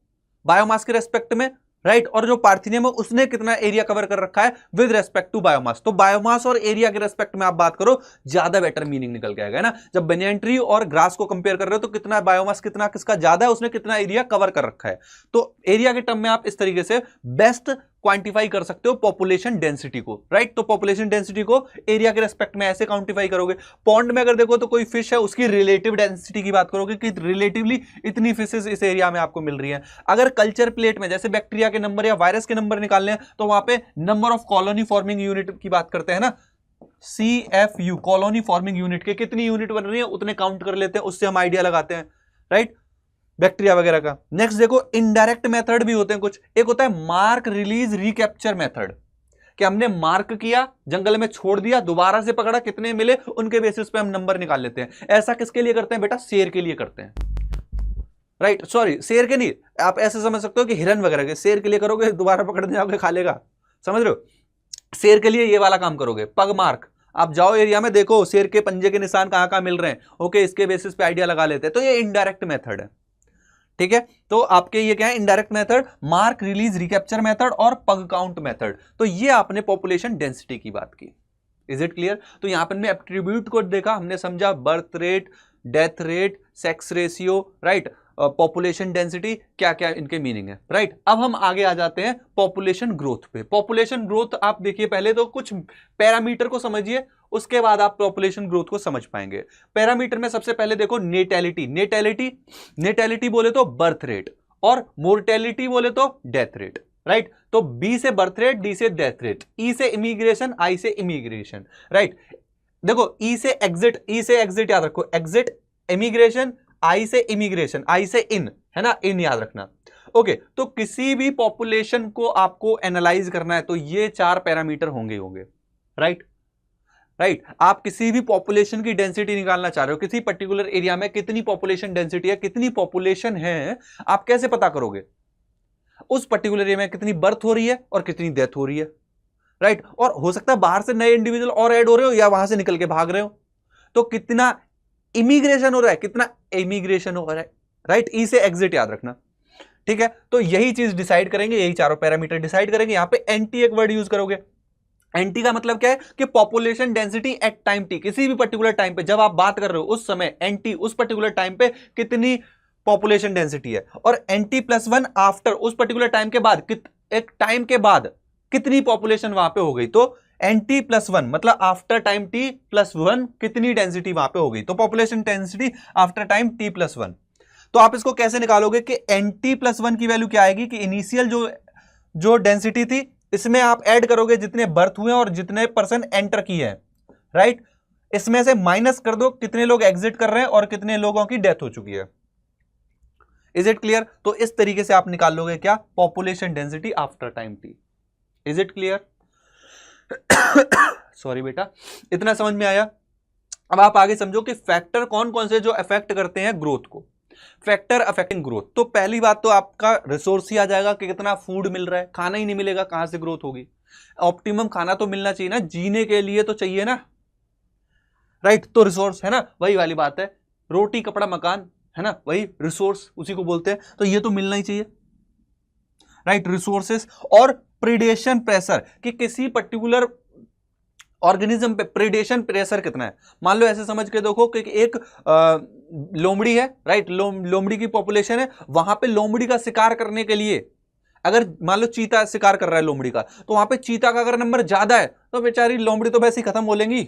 बायोमास के रेस्पेक्ट में, राइट, और जो पार्थिनियम है उसने कितना एरिया कवर कर रखा है विद रेस्पेक्ट टू बायोमास। तो बायोमास और एरिया के रेस्पेक्ट में आप बात करो, ज्यादा बेटर मीनिंग निकल के आएगा ना। जब बनियान ट्री और ग्रास को कंपेयर कर रहे हो तो कितना बायोमास, कितना किसका ज्यादा है, उसने कितना एरिया कवर कर रखा है। तो एरिया के टर्म में आप इस तरीके से बेस्ट क्वांटिफाई कर सकते हो पॉपुलेशन डेंसिटी को, राइट। तो पॉपुलेशन डेंसिटी को एरिया के रेस्पेक्ट में ऐसे क्वांटिफाई करोगे। पॉन्ड में अगर देखो तो कोई फिश है उसकी रिलेटिव डेंसिटी की बात करोगे कि रिलेटिवली इतनी फिशेस इस एरिया में आपको मिल रही है। अगर कल्चर प्लेट में जैसे बैक्टीरिया के नंबर या वायरस के नंबर निकालने हैं तो वहां पे number of colony forming unit की बात करते हैं ना, CFU, कॉलोनी फॉर्मिंग यूनिट के कितनी यूनिट बन रही है उतने काउंट कर लेते हैं, उससे हम आइडिया लगाते हैं, राइट, बैक्टीरिया वगैरह का। नेक्स्ट देखो इनडायरेक्ट मेथड भी होते हैं कुछ। एक होता है मार्क रिलीज रिकैप्चर मेथड, कि हमने मार्क किया, जंगल में छोड़ दिया, दोबारा से पकड़ा, कितने मिले उनके बेसिस पे हम नंबर निकाल लेते हैं। ऐसा किसके लिए करते हैं बेटा, शेर के लिए करते हैं, राइट, सॉरी शेर के नहीं, आप ऐसे समझ सकते हो कि हिरन वगैरह के, शेर के लिए करोगे दोबारा पकड़ने जाओगे खा लेगा, समझ रहे हो। शेर के लिए ये वाला काम करोगे, पग मार्क, आप जाओ एरिया में देखो शेर के पंजे के निशान कहां कहां मिल रहे हैं, ओके, इसके बेसिस पे आइडिया लगा लेते हैं। तो ये इनडायरेक्ट मेथड है, ठीक है। तो आपके ये क्या है, indirect method, mark release recapture method और पग काउंट मेथड। तो ये आपने पॉपुलेशन डेंसिटी की बात की, इज इट क्लियर। तो यहां पर हमने एट्रीब्यूट को देखा, हमने समझा birth rate, death rate, sex ratio, right, population density, क्या क्या इनके मीनिंग है, राइट। अब हम आगे आ जाते हैं पॉपुलेशन ग्रोथ पे। पॉपुलेशन ग्रोथ आप देखिए, पहले तो कुछ पैरामीटर को समझिए, उसके बाद आप पॉपुलेशन ग्रोथ को समझ पाएंगे। पैरामीटर में सबसे पहले देखो नेटैलिटी, नेटैलिटी बोले तो बर्थ रेट और मोर्टेलिटी बोले तो डेथ रेट, राइट। तो बी से बर्थ रेट, डी से डेथ रेट, ई से इमिग्रेशन, आई से इमिग्रेशन, राइट। देखो ई से एग्जिट याद रखो, एग्जिट, इमिग्रेशन, आई से इमिग्रेशन, आई से इन, है ना, इन याद रखना, ओके। तो किसी भी पॉपुलेशन को आपको एनालाइज करना है तो ये 4 पैरामीटर होंगे, राइट। आप किसी भी पॉपुलेशन की डेंसिटी निकालना चाह रहे हो, किसी पर्टिकुलर एरिया में कितनी पॉपुलेशन डेंसिटी है, कितनी पॉपुलेशन है, आप कैसे पता करोगे, उस पर्टिकुलर एरिया में कितनी बर्थ हो रही है और कितनी डेथ हो रही है, राइट। और हो सकता है बाहर से नए इंडिविजुअल और ऐड हो रहे हो या वहां से निकल के भाग रहे हो, तो कितना इमिग्रेशन हो रहा है, कितना इमिग्रेशन हो रहा है, राइट। ई से एग्जिट याद रखना, ठीक है। तो यही चीज डिसाइड करेंगे, यही चारों पैरामीटर डिसाइड करेंगे। यहां पे एनटी एक वर्ड यूज करोगे, एनटी का मतलब क्या है कि population density at time T, किसी भी पर्टिकुलर टाइम पे जब आप बात कर रहे हो उस समय एनटी, उस पर्टिकुलर टाइम पे कितनी पॉपुलेशन डेंसिटी है, और NT+1 आफ्टर, उस पर्टिकुलर टाइम के बाद, एक टाइम के बाद कितनी पॉपुलेशन वहां पे हो गई। तो NT+1 मतलब आफ्टर टाइम T+1 कितनी डेंसिटी वहां पे हो गई, तो population density after time T+1। तो आप इसको कैसे निकालोगे कि NT+1 की वैल्यू क्या आएगी कि इनिशियल जो डेंसिटी थी इसमें आप ऐड करोगे जितने बर्थ हुए और जितने पर्सन एंटर किए हैं, राइट। इसमें से माइनस कर दो कितने लोग एग्जिट कर रहे हैं और कितने लोगों की डेथ हो चुकी है, इज इट क्लियर। तो इस तरीके से आप निकाल लोगे क्या, population density after time T, is it clear. Sorry बेटा, इतना समझ में आया। अब आप आगे समझो कि फैक्टर कौन कौन से जो अफेक्ट करते हैं ग्रोथ को, फैक्टर अफेक्टिंग ग्रोथ। तो पहली बात तो आपका रिसोर्स ही आ जाएगा कि कितना फूड मिल रहा है, खाना ही नहीं मिलेगा कहां से ग्रोथ होगी। ऑप्टिमम खाना तो मिलना चाहिए ना, जीने के लिए तो चाहिए ना, राइट। तो रिसोर्स है ना, वही वाली बात है, रोटी कपड़ा मकान, है ना, वही रिसोर्स उसी को बोलते हैं, तो ये तो मिलना ही चाहिए, राइट। रिसोर्सेस और प्रीडेशन प्रेशर, कि किसी पर्टिकुलर ऑर्गेनिज्म पे प्रीडेशन प्रेशर कितना है। मान लो ऐसे समझ के देखो कि एक लोमड़ी है, राइट, लोमड़ी की पॉपुलेशन है, वहां पे लोमड़ी का शिकार करने के लिए अगर मान लो चीता शिकार कर रहा है लोमड़ी का, तो वहां पे चीता का अगर नंबर ज्यादा है तो बेचारी लोमड़ी तो वैसे ही खत्म हो लेंगी,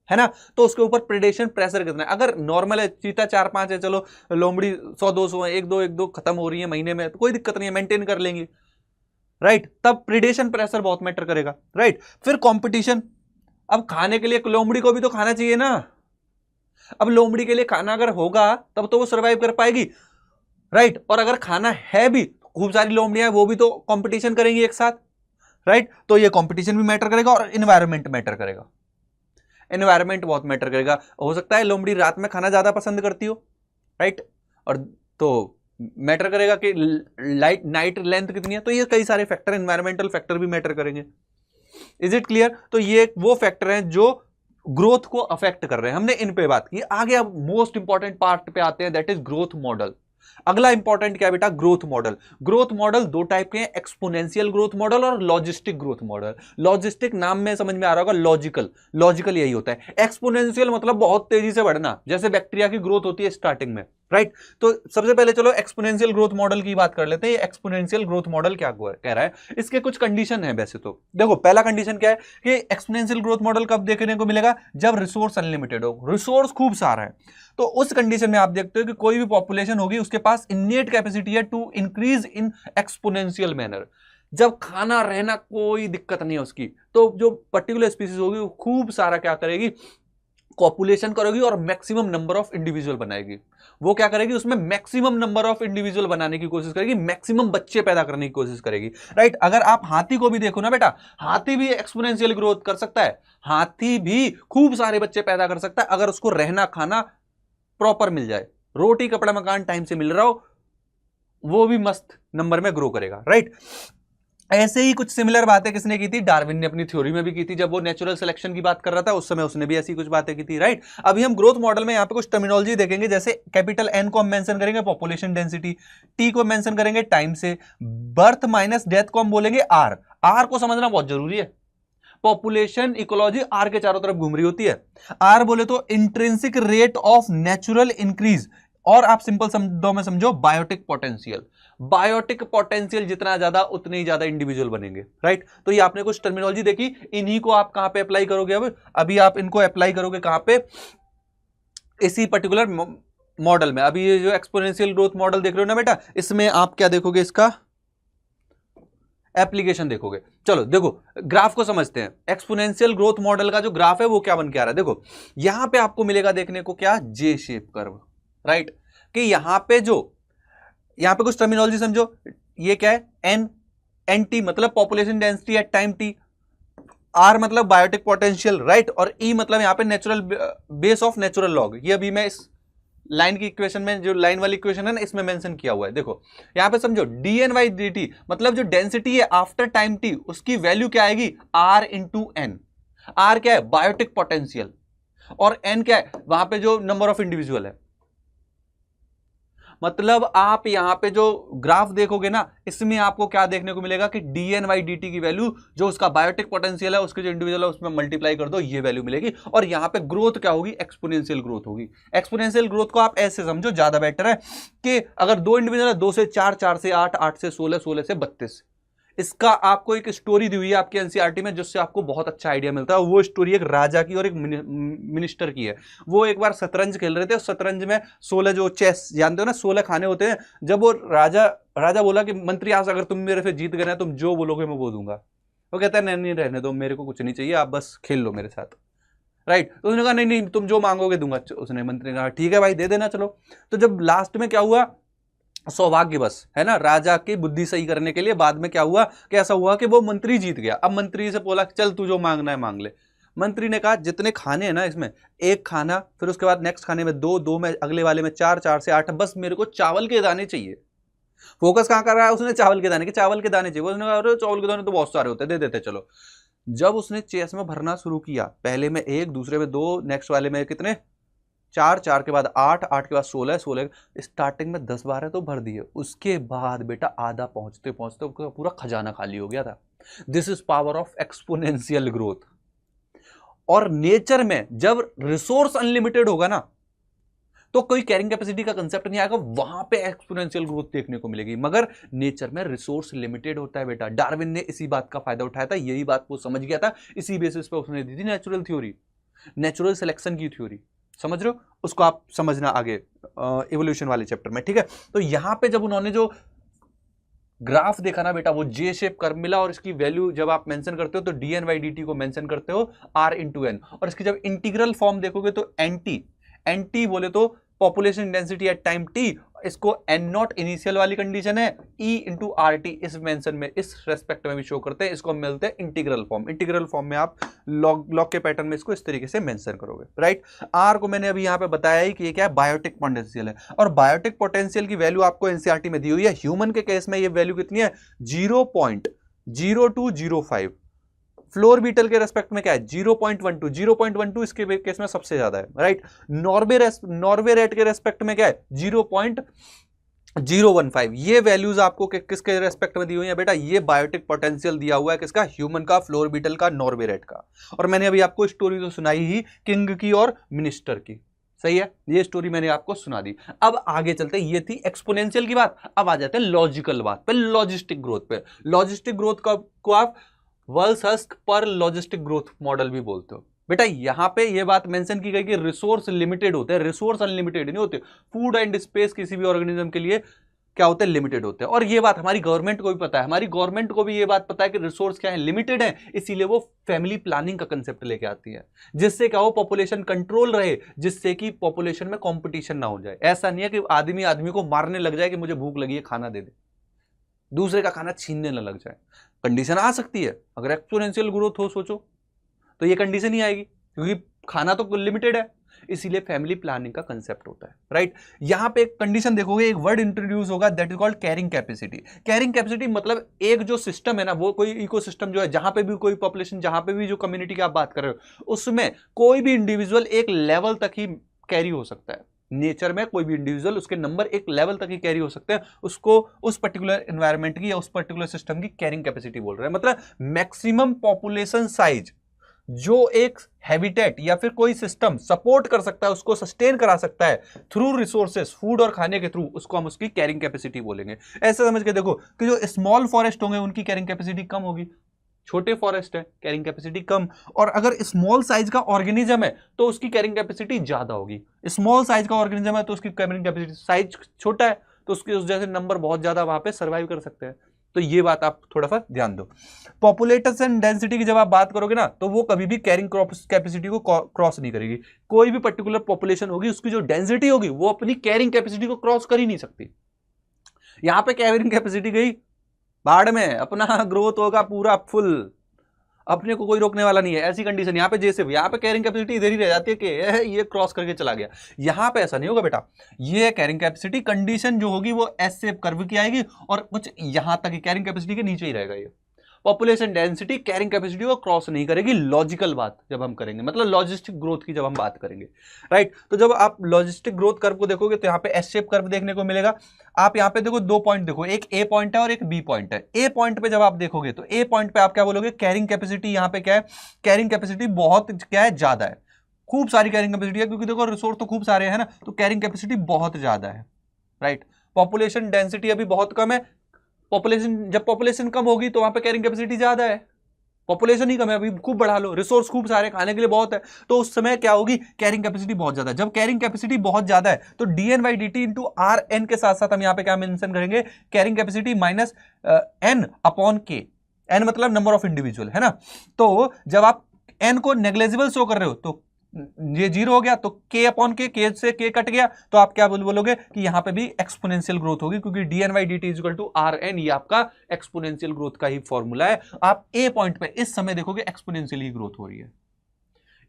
है ना। तो उसके ऊपर प्रेडेशन प्रेशर कितना है। अगर नॉर्मल है, चीता 4-5 है, चलो लोमड़ी 100-200 है, एक दो खत्म हो रही है महीने में, तो कोई दिक्कत नहीं है, मेंटेन कर लेंगी, राइट। तब प्रेडेशन प्रेशर बहुत मैटर करेगा, राइट। फिर कंपटीशन, अब खाने के लिए लोमड़ी को भी तो खाना चाहिए ना, अब लोमड़ी के लिए खाना अगर होगा तब तो वो सर्वाइव कर पाएगी, राइट। और अगर खाना है भी, खूब सारी लोमड़ियां वो भी तो कंपटीशन करेंगी एक साथ, राइट। तो ये कंपटीशन भी मैटर करेगा और एनवायरनमेंट मैटर करेगा, एनवायरनमेंट बहुत मैटर करेगा। हो सकता है लोमड़ी रात में खाना ज्यादा पसंद करती हो, राइट, और तो मैटर करेगा कि लाइट नाइट लेंथ कितनी है। तो ये कई सारे फैक्टर, एनवायरमेंटल फैक्टर भी मैटर करेंगे। Is it clear? तो ये वो फैक्टर हैं जो ग्रोथ को अफेक्ट कर रहे हैं, हमने इन पे बात की। आगे अब मोस्ट इंपॉर्टेंट पार्ट पे आते हैं, दैट इज ग्रोथ मॉडल। अगला इंपॉर्टेंट क्या है बेटा? Growth model. ग्रोथ मॉडल दो टाइप के हैं, एक्सपोनेंशियल ग्रोथ मॉडल और लॉजिस्टिक ग्रोथ मॉडल। लॉजिस्टिक नाम में समझ में आ रहा होगा, लॉजिकल, लॉजिकल यही होता है। एक्सपोनेंशियल मतलब बहुत तेजी से बढ़ना, जैसे बैक्टीरिया की ग्रोथ होती है स्टार्टिंग में, राइट। तो सबसे पहले चलो एक्सपोनेंशियल ग्रोथ मॉडल की बात कर लेते हैं। एक्सपोनेंशियल ग्रोथ मॉडल क्या कह रहा है, इसके कुछ कंडीशन है वैसे तो। देखो पहला कंडीशन क्या है कि एक्सपोनेंशियल ग्रोथ मॉडल कब देखने को मिलेगा? जब रिसोर्स अनलिमिटेड हो, रिसोर्स खूब सारा है। तो उस कंडीशन में आप देखते हो कि कोई भी पॉपुलेशन होगी उसके पास इन्नेट कैपेसिटी है to increase in exponential manner. जब खाना रहना कोई दिक्कत नहीं है उसकी, तो जो पर्टिकुलर स्पीसीज होगी वो खूब सारा क्या करेगी? पॉपुलेशन करेगी और मैक्सिमम नंबर ऑफ इंडिविजुअल बनाएगी। वो क्या करेगी? उसमें मैक्सिमम नंबर ऑफ इंडिविजुअल बनाने की कोशिश करेगी, मैक्सिमम बच्चे पैदा करने की कोशिश करेगी, राइट। अगर आप हाथी को भी देखो ना बेटा, हाथी भी एक्सपोनेंशियल ग्रोथ कर सकता है, हाथी भी खूब सारे बच्चे पैदा कर सकता है अगर उसको रहना खाना प्रॉपर मिल जाए, रोटी कपड़ा मकान टाइम से मिल रहा हो, वो भी मस्त नंबर में ग्रो करेगा, राइट। ऐसे ही कुछ सिमिलर बातें किसने की थी? डार्विन ने अपनी थ्योरी में भी की थी। जब वो नेचुरल सिलेक्शन की बात कर रहा था उस समय उसने भी ऐसी कुछ बातें की थी, राइट। अभी हम ग्रोथ मॉडल में यहां पे कुछ टर्मिनोलॉजी देखेंगे, जैसे कैपिटल एन को हम मेंशन करेंगे पॉपुलेशन डेंसिटी, टी को मेंशन करेंगे टाइम से, बर्थ माइनस डेथ को हम बोलेंगे आर। आर को समझना बहुत जरूरी है। पॉपुलेशन इकोलॉजी आर के चारों तरफ घूम रही होती है। आर बोले तो intrinsic rate of natural increase, और आप सिंपल शब्दों में समझो बायोटिक पोटेंशियल। बायोटिक पोटेंशियल जितना ज्यादा उतने ही ज्यादा इंडिविजुअल बनेंगे, राइट। तो ये आपने कुछ टर्मिनोलॉजी देखी, इन्हीं को आप कहां पे अप्लाई करोगे? अब अभी आप इनको अप्लाई करोगे कहां पे? इसी पर्टिकुलर मॉडल में। अभी ये जो एक्सपोनेंशियल ग्रोथ मॉडल देख रहे हो ना बेटा, इसमें आप क्या देखोगे? इसका एप्लीकेशन देखोगे। चलो देखो ग्राफ को समझते हैं। एक्सपोनेंशियल ग्रोथ मॉडल का जो ग्राफ है वो क्या बन के आ रहा है, देखो यहां पे आपको मिलेगा देखने को क्या? J shape curve, right. कि यहां पे कुछ टर्मिनोलॉजी समझो। ये क्या है? एन टी मतलब population density at time T, R मतलब बायोटिक पोटेंशियल, राइट, और ई मतलब यहां पे natural base of natural log. ये अभी मैं इस लाइन की इक्वेशन में, जो लाइन वाली इक्वेशन है ना, इसमें मेंशन किया हुआ है। देखो यहां पे समझो d N by d T मतलब जो डेंसिटी है आफ्टर टाइम टी, उसकी वैल्यू क्या आएगी? Are into N. आर क्या है? बायोटिक पोटेंशियल, और एन क्या है? वहां पे जो नंबर ऑफ इंडिविजुअल है। मतलब आप यहां पे जो ग्राफ देखोगे ना, इसमें आपको क्या देखने को मिलेगा कि d N by d T की वैल्यू, जो उसका बायोटिक पोटेंशियल है, उसके जो इंडिविजुअल है उसमें मल्टीप्लाई कर दो, ये वैल्यू मिलेगी। और यहां पे ग्रोथ क्या होगी? एक्सपोनेंशियल ग्रोथ होगी। एक्सपोनेंशियल ग्रोथ को आप ऐसे समझो, ज्यादा बेटर है कि अगर दो इंडिविजुअल है, 2 से 4, 4 से 8, 8 से 16, 16 से 32। इसका आपको एक स्टोरी दी हुई है आपकी एनसीईआरटी में, जिससे आपको बहुत अच्छा आइडिया मिलता है। वो स्टोरी एक राजा की और एक मिनिस्टर की है। वो एक बार शतरंज खेल रहे थे, शतरंज में 16 जो चेस जानते हो ना, 16 खाने होते हैं। जब वो राजा बोला कि मंत्री आज अगर तुम मेरे से जीत गए ना, तुम जो बोलोगे मैं वो दूंगा। वो कहता है नहीं नहीं रहने दो, मेरे को कुछ नहीं चाहिए, आप बस खेल लो मेरे साथ, राइट। तो उसने कहा नहीं नहीं तुम जो मांगोगे दूंगा। उसने मंत्री ने कहा ठीक है भाई दे देना चलो। तो जब लास्ट में क्या हुआ, सौभाग्य बस है ना, राजा की बुद्धि सही करने के लिए बाद में क्या हुआ कि ऐसा हुआ कि वो मंत्री जीत गया। अब मंत्री से बोला चल तू जो मांगना है मांग ले। मंत्री ने कहा जितने खाने हैं ना इसमें, एक खाना, फिर उसके बाद नेक्स्ट खाने में दो में, अगले वाले में 4, 4 से 8, बस मेरे को चावल के दाने चाहिए। फोकस कहां कर रहा है उसने? चावल के दाने के, चावल के दाने चाहिए। उसने कहा चावल के दाने तो बहुत सारे होते हैं, दे देते चलो। जब उसने चेस में भरना शुरू किया, पहले में 1, दूसरे में 2, नेक्स्ट वाले में कितने 4, 4 के बाद 8, 8 के बाद 16, 16 स्टार्टिंग में 10 12 तो भर दिए, उसके बाद बेटा आधा पहुंचते पहुंचते पूरा खजाना खाली हो गया था। This is power of exponential growth. और नेचर में जब रिसोर्स अनलिमिटेड होगा ना, तो कोई कैरिंग कैपेसिटी का कंसेप्ट नहीं आएगा, वहां पे एक्सपोनेंशियल ग्रोथ देखने को मिलेगी। मगर नेचर में रिसोर्स लिमिटेड होता है बेटा। डार्विन ने इसी बात का फायदा उठाया था, यही बात वो समझ गया था, इसी बेसिस पे उसने दी थी नेचुरल थ्योरी, नेचुरल सिलेक्शन की थ्योरी। समझ रहे हो? उसको आप समझना आगे इवोल्यूशन वाले चैप्टर में, ठीक है। तो यहां पे जब उन्होंने जो ग्राफ देखा ना बेटा, वो जे शेप कर्व मिला, और इसकी वैल्यू जब आप मेंशन करते हो तो d N by d T को मेंशन करते हो आर इंटू एन, और इसकी जब इंटीग्रल फॉर्म देखोगे तो एन टी बोले तो population density at time T, इसको एन नॉट इनिशियल वाली कंडीशन है, ई इंटू आर टी इस मेंशन में, इस रेस्पेक्ट में भी शो करते हैं, इसको हम मिलते हैं इंटीग्रल फॉर्म। इंटीग्रल फॉर्म में आप लॉग के पैटर्न में इसको इस तरीके से मेंशन करोगे, राइट। आर को मैंने अभी यहां पे बताया ही कि ये क्या है, बायोटिक पोटेंशियल है, और बायोटिक पोटेंशियल की वैल्यू आपको एनसीईआरटी में दी हुई है। ह्यूमन के केस में ये वैल्यू कितनी है, 0.0205। फ्लोर बीटल के रेस्पेक्ट में क्या है, 0.12, 0.12 इसके केस में सबसे ज्यादा है, राइट। नॉर्वे रेट के रेस्पेक्ट में क्या है, 0.015। ये वैल्यूज आपको किसके रेस्पेक्ट में दी हुई है बेटा, ये बायोटिक पोटेंशियल दिया हुआ है किसका, ह्यूमन का, फ्लोर बीटल का, नॉर्वे रेट का। और मैंने अभी आपको स्टोरी तो सुनाई ही किंग की और मिनिस्टर की, सही है, ये स्टोरी मैंने आपको सुना दी। अब आगे चलते, ये थी एक्सपोनेंशियल की बात, अब आ जाते हैं लॉजिकल बात पे, लॉजिस्टिक ग्रोथ पे। लॉजिस्टिक ग्रोथ को आप वर्ल्ड पर लॉजिस्टिक ग्रोथ मॉडल भी बोलते हो बेटा। यहां पे ये बात मेंशन की गई कि रिसोर्स लिमिटेड होते हैं, रिसोर्स अनलिमिटेड नहीं होते। फूड एंड स्पेस किसी भी ऑर्गेनिज्म के लिए क्या होते हैं, लिमिटेड होते हैं। और ये बात हमारी गवर्नमेंट को भी पता है, हमारी गवर्नमेंट को भी ये बात पता है कि रिसोर्स क्या है, लिमिटेड है, इसीलिए वो फैमिली प्लानिंग का कंसेप्ट लेके आती है, जिससे क्या हो, पॉपुलेशन कंट्रोल रहे, जिससे कि पॉपुलेशन में कंपटीशन ना हो जाए। ऐसा नहीं है कि आदमी आदमी को मारने लग जाए कि मुझे भूख लगी है खाना दे दे, दूसरे का खाना छीनने न लग जाए। कंडीशन आ सकती है, अगर एक्सपोनेंशियल ग्रोथ हो सोचो तो ये कंडीशन ही आएगी, क्योंकि खाना तो लिमिटेड है, इसीलिए फैमिली प्लानिंग का कंसेप्ट होता है, राइट। यहां पे एक कंडीशन देखोगे, एक वर्ड इंट्रोड्यूस होगा, that is called carrying capacity. Carrying capacity मतलब एक जो सिस्टम है ना, वो कोई इकोसिस्टम जो है, जहां पे भी कोई पॉपुलेशन, जहां पे भी जो कम्युनिटी की आप बात कर रहे हो, उसमें कोई भी इंडिविजुअल एक लेवल तक ही कैरी हो सकता है। नेचर में कोई भी इंडिविजुअल, उसके नंबर एक लेवल तक ही कैरी हो सकते हैं, उसको उस पर्टिकुलर एनवायरनमेंट की या उस पर्टिकुलर सिस्टम की कैरिंग कैपेसिटी बोल रहे हैं। मतलब मैक्सिमम पॉपुलेशन साइज जो एक हैबिटेट या फिर कोई सिस्टम सपोर्ट कर सकता है, उसको सस्टेन करा सकता है थ्रू रिसोर्सेस, फूड और खाने के थ्रू, उसको हम उसकी कैरिंग कैपेसिटी बोलेंगे। ऐसे समझ के देखो कि जो स्मॉल फॉरेस्ट होंगे उनकी कैरिंग कैपेसिटी कम होगी, छोटे फॉरेस्ट है कैरिंग कैपेसिटी कम, और अगर स्मॉल साइज का ऑर्गेनिज्म है तो उसकी कैरिंग कैपेसिटी ज्यादा होगी। स्मॉल साइज का ऑर्गेनिज्म है तो उसकी कैरिंग कैपेसिटी, साइज छोटा है तो उसके उस जैसे नंबर बहुत ज्यादा वहां पे सर्वाइव कर सकते हैं। तो ये बात आप थोड़ा सा ध्यान दो। पॉपुलेशन डेंसिटी की जब आप बात करोगे ना, तो वो कभी भी कैरिंग कैपेसिटी को क्रॉस नहीं करेगी। कोई भी पर्टिकुलर पॉपुलेशन होगी, उसकी जो डेंसिटी होगी वो अपनी कैरिंग कैपेसिटी को क्रॉस कर ही नहीं सकती। यहां पे कैरिंग कैपेसिटी गई बाढ़ में, अपना ग्रोथ होगा पूरा फुल, अपने को कोई रोकने वाला नहीं है। ऐसी कंडीशन यहाँ पे जैसे यहाँ पे कैरिंग कैपेसिटी इधर ही रह जाती है कि ये क्रॉस करके चला गया। यहाँ पे ऐसा नहीं होगा बेटा, ये कैरिंग कैपेसिटी कंडीशन जो होगी वो एस शेप कर्व की आएगी, और कुछ यहाँ तक कैरिंग कैपेसिटी के नीचे ही रहेगा। ये पॉपुलेशन डेंसिटी कैरिंग कैपेसिटी को क्रॉस नहीं करेगी। लॉजिकल बात जब हम करेंगे, मतलब लॉजिस्टिक ग्रोथ की जब हम बात करेंगे, राइट। तो जब आप लॉजिस्टिक ग्रोथ कर्व को देखोगे तो यहाँ पे एस शेप कर्व देखने को मिलेगा। आप यहाँ पे देखो दो पॉइंट देखो, एक ए पॉइंट है और एक बी पॉइंट है। ए पॉइंट पे जब आप देखोगे तो ए पॉइंट पे आप क्या बोलोगे, कैरिंग कैपेसिटी यहाँ पे क्या है, कैरिंग कैपेसिटी बहुत क्या है, ज्यादा है, खूब सारी कैरिंग कैपेसिटी है, क्योंकि देखो रिसोर्स तो खूब सारे हैं ना, तो कैरिंग कैपेसिटी बहुत ज्यादा है, राइट। पॉपुलेशन डेंसिटी अभी बहुत कम है, जब पॉपुलेशन कम होगी तो वहां पे कैरिंग कैपेसिटी ज्यादा है। पॉपुलेशन ही कम है, अभी खूब बढ़ा लो, रिसोर्स खूब सारे, खाने के लिए बहुत है, तो उस समय क्या होगी, कैरिंग कैपेसिटी बहुत ज्यादा है। जब कैरिंग कैपेसिटी बहुत ज्यादा है तो dn by dt into R N के साथ साथ हम यहाँ पे क्या मेंशन करेंगे, carrying capacity minus N upon K. N मतलब नंबर ऑफ इंडिविजुअल, है ना। तो जब आप एन को नेग्लेजिबल शो कर रहे हो तो ये जीरो हो गया, तो के अपॉन के से के कट गया, तो आप क्या बोलोगे कि यहां पे भी एक्सपोनेंशियल ग्रोथ होगी, क्योंकि dn by dt equal to R N, ये आपका एक्सपोनेंशियल ग्रोथ का ही फॉर्मूला है। आप ए पॉइंट पे इस समय देखोगे एक्सपोनेंशियल ही ग्रोथ हो रही है,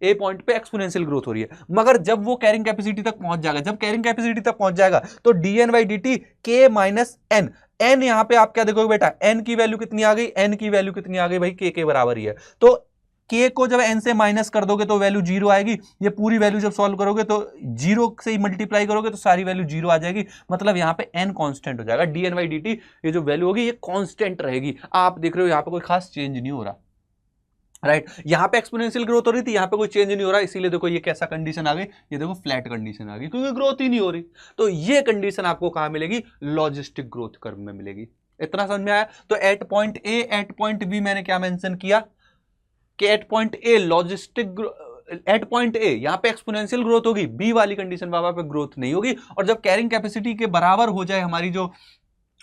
ए पॉइंट पे एक्सपोनेंशियल ग्रोथ हो रही है। मगर जब वो कैरिंग कैपेसिटी तक पहुंच जाएगा, जब कैरिंग कैपेसिटी तक पहुंच जाएगा तो dn बाई dt के माइनस एन, एन यहां पे आप क्या देखोगे बेटा, एन की वैल्यू कितनी आ गई, एन की वैल्यू कितनी आ गई भाई, के बराबर ही है। तो k को जब n से माइनस कर दोगे तो वैल्यू 0 आएगी। ये पूरी वैल्यू जब सॉल्व करोगे तो 0 से ही मल्टीप्लाई करोगे तो सारी वैल्यू 0 आ जाएगी। मतलब यहाँ पे n कांस्टेंट हो जाएगा। dn/dt ये जो वैल्यू होगी ये कांस्टेंट रहेगी। आप देख रहे हो यहाँ पे कोई खास चेंज नहीं हो रहा, राइट। यहां पे एक्सपोनेंशियल ग्रोथ हो रही थी, यहां पे कोई चेंज नहीं हो रहा, इसीलिए देखो ये कैसा कंडीशन आ गई, ये देखो फ्लैट कंडीशन आ गई, क्योंकि ग्रोथ ही नहीं हो रही। तो ये कंडीशन आपको कहां मिलेगी? लॉजिस्टिक ग्रोथ कर्व में मिलेगी। इतना समझ में आया? तो at point A at point B मैंने क्या मेंशन किया कि at point A logistic, at point A यहां पे एक्सपोनेंशियल ग्रोथ होगी, बी वाली कंडीशन बाबा पे ग्रोथ नहीं होगी। और जब कैरिंग कैपेसिटी के बराबर हो जाए हमारी जो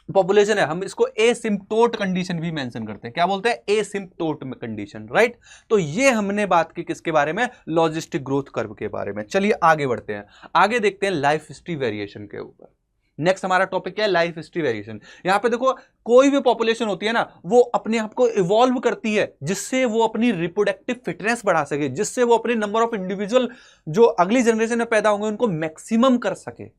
पॉपुलेशन है, हम इसको एसिम्प्टोट कंडीशन भी मेंशन करते हैं। क्या बोलते हैं? एसिम्प्टोट में कंडीशन, राइट। तो ये हमने बात की किसके बारे में? लॉजिस्टिक ग्रोथ कर्व के बारे में। चलिए आगे बढ़ते हैं, आगे देखते हैं लाइफ हिस्ट्री वेरिएशन के ऊपर। नेक्स्ट हमारा टॉपिक क्या है? Life history variation. यहां पे देखो कोई भी पॉपुलेशन होती है ना, वो अपने आप को इवॉल्व करती है जिससे वो अपनी रिप्रोडक्टिव फिटनेस बढ़ा सके, जिससे वो अपने नंबर ऑफ इंडिविजुअल जो अगली जनरेशन में पैदा होंगे उनको मैक्सिमम कर सके।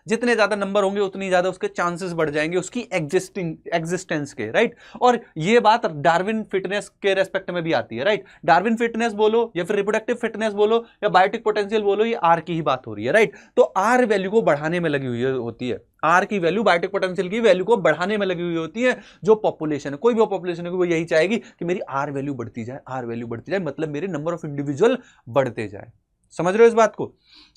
जितने ज्यादा नंबर होंगे उतनी ज्यादा उसके चांसेस बढ़ जाएंगे उसकी एग्जिस्टेंस के, राइट। और ये बात डार्विन फिटनेस के रेस्पेक्ट में भी आती है, राइट। डार्विन फिटनेस बोलो या फिर रिप्रोडक्टिव फिटनेस बोलो या बायोटिक पोटेंशियल बोलो, ये आर की ही बात हो रही है, राइट। तो आर वैल्यू को बढ़ाने में लगी हुई होती है, आर की वैल्यू बायोटिक पोटेंशियल की वैल्यू को बढ़ाने में लगी हुई होती है। जो पॉपुलेशन है, कोई भी पॉपुलेशन है, वो यही चाहेगी कि मेरी आर वैल्यू बढ़ती जाए, आर वैल्यू बढ़ती जाए, मतलब मेरे नंबर ऑफ इंडिविजुअल बढ़ते जाए। समझ रहे हो इस बात को?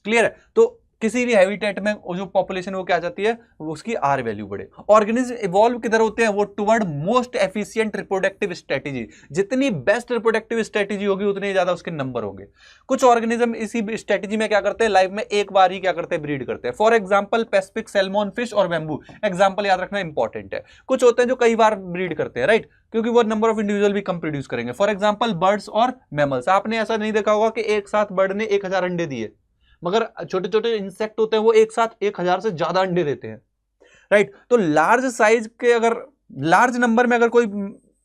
क्लियर है? तो किसी भी हैबिटेट में जो पॉपुलेशन वो क्या चाहती है? वो उसकी आर वैल्यू बढ़े। ऑर्गेनिज्म इवॉल्व किधर होते हैं? वो toward most efficient reproductive strategy. जितनी बेस्ट रिप्रोडक्टिव स्ट्रेटेजी होगी उतने ज्यादा उसके नंबर होंगे। कुछ ऑर्गेनिज्म इसी स्ट्रेटेजी में क्या करते हैं? लाइफ में एक बार ही क्या करते हैं? ब्रीड करते हैं। For example Pacific salmon fish और बैम्बू, एग्जाम्पल याद रखना इंपॉर्टेंट है। कुछ होते हैं जो कई बार ब्रीड करते हैं, राइट, क्योंकि वो नंबर ऑफ इंडिविजुअल भी कम प्रोड्यूस करेंगे। फॉर एग्जाम्पल बर्ड्स और मैमल्स। आपने ऐसा नहीं देखा होगा कि एक साथ बर्ड ने 1000 अंडे दिए, मगर छोटे छोटे इंसेक्ट होते हैं वो एक साथ 1000 से ज्यादा अंडे देते हैं, राइट। तो लार्ज साइज के, अगर लार्ज नंबर में अगर कोई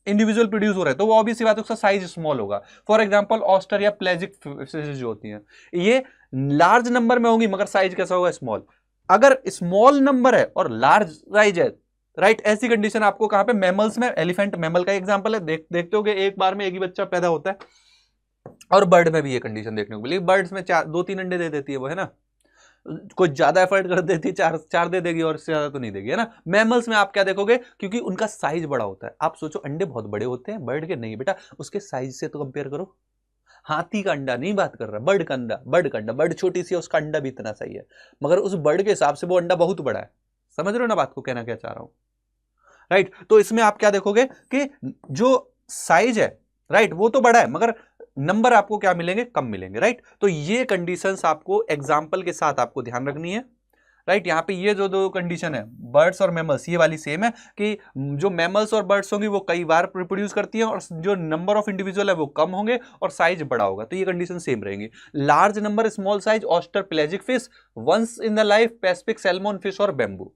इंडिविजुअल प्रोड्यूस हो रहा है तो वो ऑब्वियस बात है उसका साइज स्मॉल होगा। फॉर एग्जांपल ऑस्टर या प्लेजिक फिशेज जो होती हैं ये लार्ज नंबर में होंगी मगर साइज कैसा होगा? स्मॉल। अगर स्मॉल नंबर है और लार्ज साइज है, राइट, ऐसी कंडीशन आपको कहां पे? मैमल्स में। एलिफेंट मैमल का एग्जांपल है, देखते हो कि एक बार में एक ही बच्चा पैदा होता है। और बर्ड में भी ये कंडीशन देखने को मिली। बर्ड्स में 2-3 अंडे दे देती है वो, है ना, कुछ ज्यादा एफर्ट कर देती है, 4 दे देगी और इससे ज्यादा तो नहीं देगी, है ना। मैमल्स में आप क्या देखोगे? क्योंकि उनका साइज बड़ा होता है। आप सोचो अंडे बहुत बड़े होते हैं, बर्ड के नहीं बेटा, उसके साइज से तो कंपेयर करो। हाथी का अंडा नहीं बात कर रहा, बर्ड का अंडा। बर्ड छोटी सी है, उसका अंडा भी इतना सही है, मगर उस बर्ड के हिसाब से वो अंडा बहुत बड़ा है। समझ रहे हो ना बात को, कहना क्या चाह रहा हूं, राइट। तो इसमें आप क्या देखोगे कि जो साइज है, राइट, वो तो बड़ा है मगर नंबर आपको क्या मिलेंगे? कम मिलेंगे, राइट। तो ये कंडीशंस आपको एग्जांपल के साथ आपको ध्यान रखनी है, राइट। यहाँ पे ये जो दो कंडीशन है बर्ड्स और मैमल्स, ये वाली सेम है कि जो मैमल्स और बर्ड्स होंगी वो कई बार रिप्रोड्यूस करती हैं और जो नंबर ऑफ इंडिविजुअल है वो कम होंगे और साइज बड़ा होगा, तो ये कंडीशन सेम रहेंगी। Large number small size oyster pelagic fish, once in the life pacific salmon fish और बैम्बू,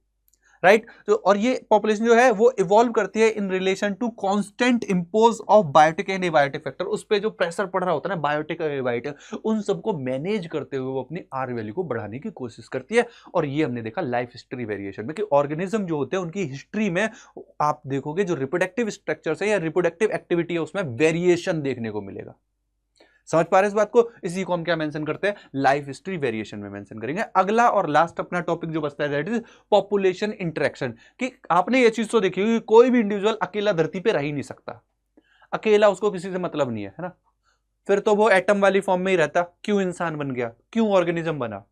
राइट। तो और ये पॉपुलेशन जो है वो इवॉल्व करती है in relation to constant impose of biotic and abiotic factor. उस पे जो प्रेशर पड़ रहा होता है ना, बायोटिक और एबायोटिक, उन सबको मैनेज करते हुए वो अपनी आर वैल्यू को बढ़ाने की कोशिश करती है। और ये हमने देखा लाइफ हिस्ट्री वेरिएशन में कि ऑर्गेनिज्म जो होते हैं उनकी हिस्ट्री में आप देखोगे जो रिप्रोडक्टिव स्ट्रक्चर है या रिप्रोडक्टिव एक्टिविटी है उसमें वेरिएशन देखने को मिलेगा। समझ पा रहे इस बात को? इसी को हम क्या मेंशन करते हैं? लाइफ हिस्ट्री वेरिएशन में मेंशन करेंगे। अगला और लास्ट अपना टॉपिक जो बचता है दैट इज पॉपुलेशन इंटरेक्शन। कि आपने ये चीज तो देखी होगी, कोई भी इंडिविजुअल अकेला धरती पे रह ही नहीं सकता, अकेला उसको किसी से मतलब नहीं है ना। फिर तो वो एटम वाली फॉर्म में ही रहता, क्यों इंसान बन गया, क्यों ऑर्गेनिज्म बना।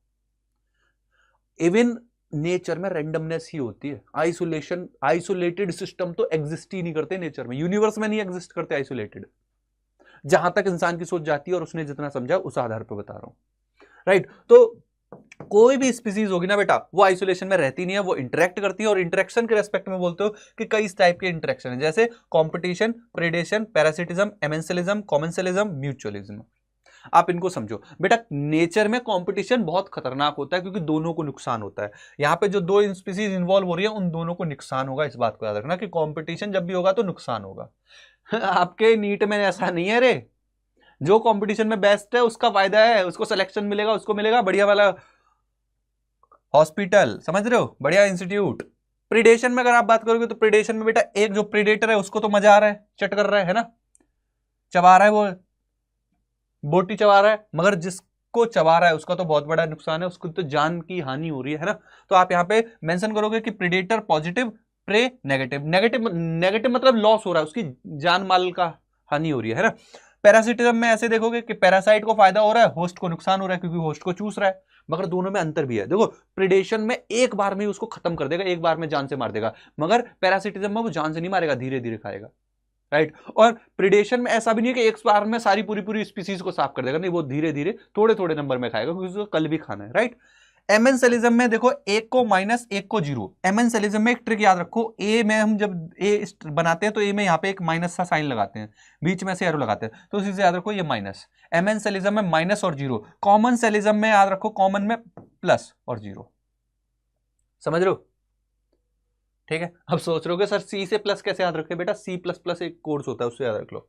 इवन नेचर में रैंडमनेस ही होती है, आइसोलेशन, आइसोलेटेड सिस्टम तो एग्जिस्ट ही नहीं करते नेचर में, यूनिवर्स में नहीं एग्जिस्ट करते आइसोलेटेड, जहां तक इंसान की सोच जाती है और उसने जितना समझा उस आधार पर बता रहा हूं, राइट। तो कोई भी स्पीसीज होगी ना बेटा, वो आइसोलेशन में रहती नहीं है, वो इंटरेक्ट करती है। और इंटरेक्शन के रेस्पेक्ट में बोलते हो कि कई टाइप के इंटरेक्शन है, जैसे competition, predation, parasitism, amensalism, commensalism, mutualism. आप इनको समझो बेटा। नेचर में कंपटीशन बहुत खतरनाक होता है क्योंकि दोनों को नुकसान होता है। यहाँ पे जो दो स्पीसीज इन्वॉल्व हो रही है उन दोनों को नुकसान होगा, इस बात को याद रखना कि कंपटीशन जब भी होगा तो नुकसान होगा। आपके नीट में ऐसा नहीं है रे, जो कंपटीशन में बेस्ट है उसका फायदा है, उसको सिलेक्शन मिलेगा, उसको मिलेगा बढ़िया वाला हॉस्पिटल, समझ रहे हो, बढ़िया इंस्टीट्यूट। प्रीडेशन में अगर आप बात करोगे तो प्रीडेशन में बेटा एक जो प्रीडेटर है उसको तो मजा आ रहा है, चट कर रहा है ना, चबा रहा है वो, बोटी चबा रहा है, मगर जिसको चबा रहा है उसका तो बहुत बड़ा नुकसान है, उसको तो जान की हानि हो रही है ना। तो आप यहाँ पे मेंशन करोगे कि predator positive, prey negative. Negative negative मतलब लॉस हो रहा है, उसकी जान माल का हानि हो रही है ना। पैरासिटिज्म में ऐसे देखोगे कि पैरासाइट को फायदा हो रहा है, होस्ट को नुकसान हो रहा है क्योंकि होस्ट को चूस रहा है। मगर दोनों में अंतर भी है। देखो प्रिडेशन में एक बार में उसको खत्म कर देगा, एक बार में जान से मार देगा, मगर पैरासिटिज्म में वो जान से नहीं मारेगा, धीरे धीरे खाएगा, राइट। और प्रिडेशन में ऐसा भी नहीं है कि एक बार में सारी पूरी पूरी स्पीसीज को साफ कर देगा, नहीं, वो धीरे धीरे थोड़े थोड़े नंबर में खाएगा क्योंकि उसको कल भी खाना है, राइट। एमेंसेलिज्म में देखो एक को माइनस एक को जीरो। एमेंसेलिज्म में एक ट्रिक याद रखो, ए में हम जब ए बनाते हैं तो ए में यहाँ पे एक माइनस का साइन लगाते हैं, बीच में से एरो लगाते हैं, तो उसी से याद रखो ये माइनस। एमेंसेलिज्म में माइनस और जीरो। कॉमन सेलिज्म में याद रखो कॉमन में प्लस और जीरो। समझ रहे हो? ठीक है। अब सोच रहे हो सर सी से प्लस कैसे याद रखे? बेटा सी प्लस प्लस एक कोर्स होता है, उससे याद रख लो।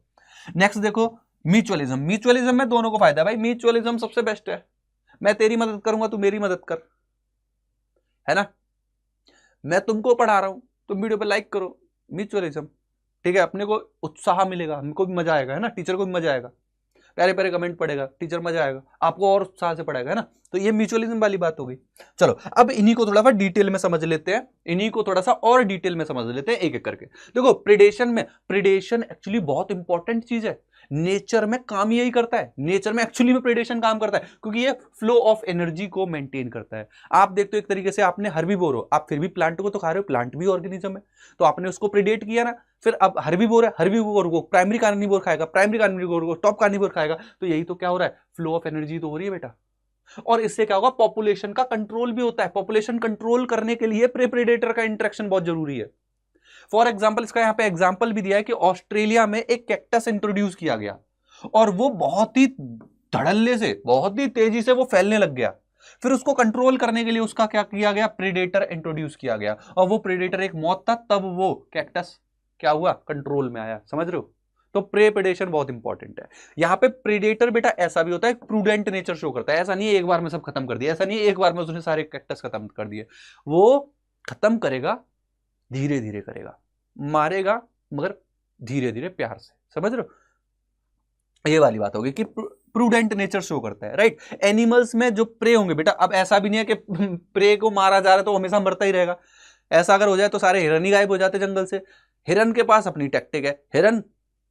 नेक्स्ट देखो म्यूचुअलिज्म। म्यूचुअलिज्म में दोनों को फायदा है भाई, म्यूचुअलिज्म सबसे बेस्ट है। मैं तेरी मदद करूंगा, तू मेरी मदद कर, है ना। मैं तुमको पढ़ा रहा हूं, तुम वीडियो पे लाइक करो, म्यूचुअलिज्म। ठीक है, अपने को उत्साह मिलेगा, हमको भी मजा आएगा, है ना, टीचर को भी मजा आएगा, प्यारे प्यारे कमेंट पड़ेगा, टीचर मजा आएगा, आपको और उत्साह से पढ़ाएगा, है ना। तो ये म्यूचुअलिज्म वाली बात हो गई। चलो अब इन्हीं को थोड़ा सा डिटेल में समझ लेते हैं, इन्हीं को थोड़ा सा और डिटेल में समझ लेते हैं एक एक करके। देखो प्रिडेशन में, प्रिडेशन एक्चुअली बहुत इंपॉर्टेंट चीज है, नेचर में काम यही करता है, नेचर में एक्चुअली में प्रिडेशन काम करता है क्योंकि ये फ्लो ऑफ एनर्जी को मेंटेन करता है। आप देखते हो एक तरीके से आपने हर्बीवोर हो, आप फिर भी प्लांट को तो खा रहे हो, प्लांट भी ऑर्गेनिज्म है, तो आपने उसको प्रिडेट किया ना, फिर अब हर्बीवोर है, हर्बीवोर को प्राइमरी कार्निवोर खाएगा, प्राइमरी कार्निवोर को टॉप कार्निवोर खाएगा, तो यही तो क्या हो रहा है, फ्लो ऑफ एनर्जी तो हो रही है बेटा। और इससे क्या होगा, पॉपुलेशन का कंट्रोल भी होता है। पॉपुलेशन कंट्रोल करने के लिए प्रे प्रेडेटर का इंटरेक्शन बहुत जरूरी है। फॉर एग्जाम्पल, इसका यहां पे एग्जाम्पल भी दिया है कि ऑस्ट्रेलिया में एक कैक्टस इंट्रोड्यूस किया गया और वो बहुत ही धड़ल्ले से, बहुत ही तेजी से वो फैलने लग गया। फिर उसको कंट्रोल करने के लिए उसका क्या किया गया, प्रेडेटर इंट्रोड्यूस किया गया, और वो प्रेडेटर एक मौत था, तब वो कैक्टस क्या हुआ, कंट्रोल में आया। समझ रहे हो? तो प्रे प्रेडेशन बहुत इंपॉर्टेंट है। यहां पे प्रेडेटर बेटा ऐसा भी होता है, प्रूडेंट नेचर शो करता है। ऐसा नहीं है एक बार में सब खत्म कर दिया, ऐसा नहीं है एक बार में उसने सारे कैक्टस खत्म कर दिए, वो खत्म करेगा, धीरे धीरे करेगा, मारेगा मगर धीरे धीरे प्यार से। समझ रहे हो? ये वाली बात होगी कि प्रूडेंट नेचर शो करता है, राइट। एनिमल्स में जो प्रे होंगे बेटा, अब ऐसा भी नहीं है कि प्रे को मारा जा रहा है तो हमेशा मरता ही रहेगा। ऐसा अगर हो जाए तो सारे हिरन ही गायब हो जाते जंगल से। हिरन के पास अपनी टैक्टिक है, हिरन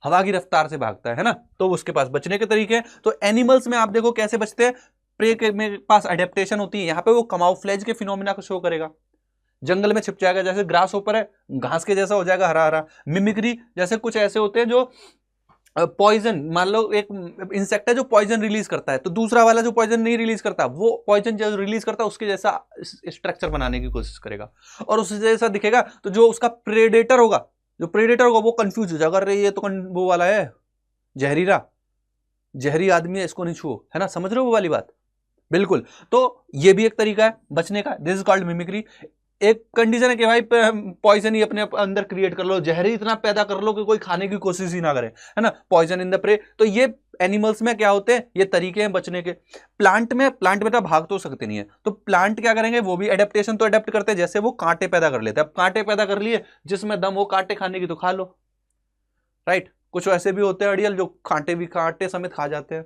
हवा की रफ्तार से भागता है ना, तो उसके पास बचने के तरीके हैं। तो एनिमल्स में आप देखो कैसे बचते हैं, प्रे के में पास एडेप्टेशन होती है, यहाँ पे वो कमाउफ्लेज के फिनोमिना को शो करेगा, जंगल में छिप जाएगा, जैसे ग्रास ऊपर है घास के जैसा हो जाएगा, हरा हरा। मिमिक्री जैसे कुछ ऐसे होते हैं जो पॉइजन, मान लो एक इंसेक्ट है जो पॉइजन रिलीज करता है, तो दूसरा वाला जो पॉइजन नहीं रिलीज करता, वो पॉइजन जो रिलीज करता है उसके जैसा स्ट्रक्चर बनाने की कोशिश करेगा और उससे जैसा दिखेगा। तो जो उसका प्रेडेटर होगा, जो प्रेडेटर होगा वो कंफ्यूज हो जाएगा, अरे ये तो वो वाला है जहरीला, जहरी आदमी है, इसको नहीं छुओ, है ना। समझ रहे हो वो वाली बात? बिल्कुल। तो ये भी एक तरीका है बचने का, दिस इज कॉल्ड मिमिक्री। एक कंडीशन है कि भाई पॉइजन ही अपने अंदर क्रिएट कर लो, जहरी इतना पैदा कर लो कि कोई खाने की कोशिश ही ना करे, है ना, पॉइजन इन द प्रे। तो ये एनिमल्स में क्या होते हैं, ये तरीके हैं बचने के। प्लांट में बेटा भाग तो सकते नहीं है, तो प्लांट क्या करेंगे, वो भी एडेप्टेशन तो एडेप्ट करते हैं, जैसे वो कांटे पैदा कर लेते हैं। अब कांटे पैदा कर लिए, जिसमें दम हो कांटे खाने की तो खा लो, राइट। कुछ ऐसे भी होते हैं अड़ियल जो कांटे समेत खा जाते हैं।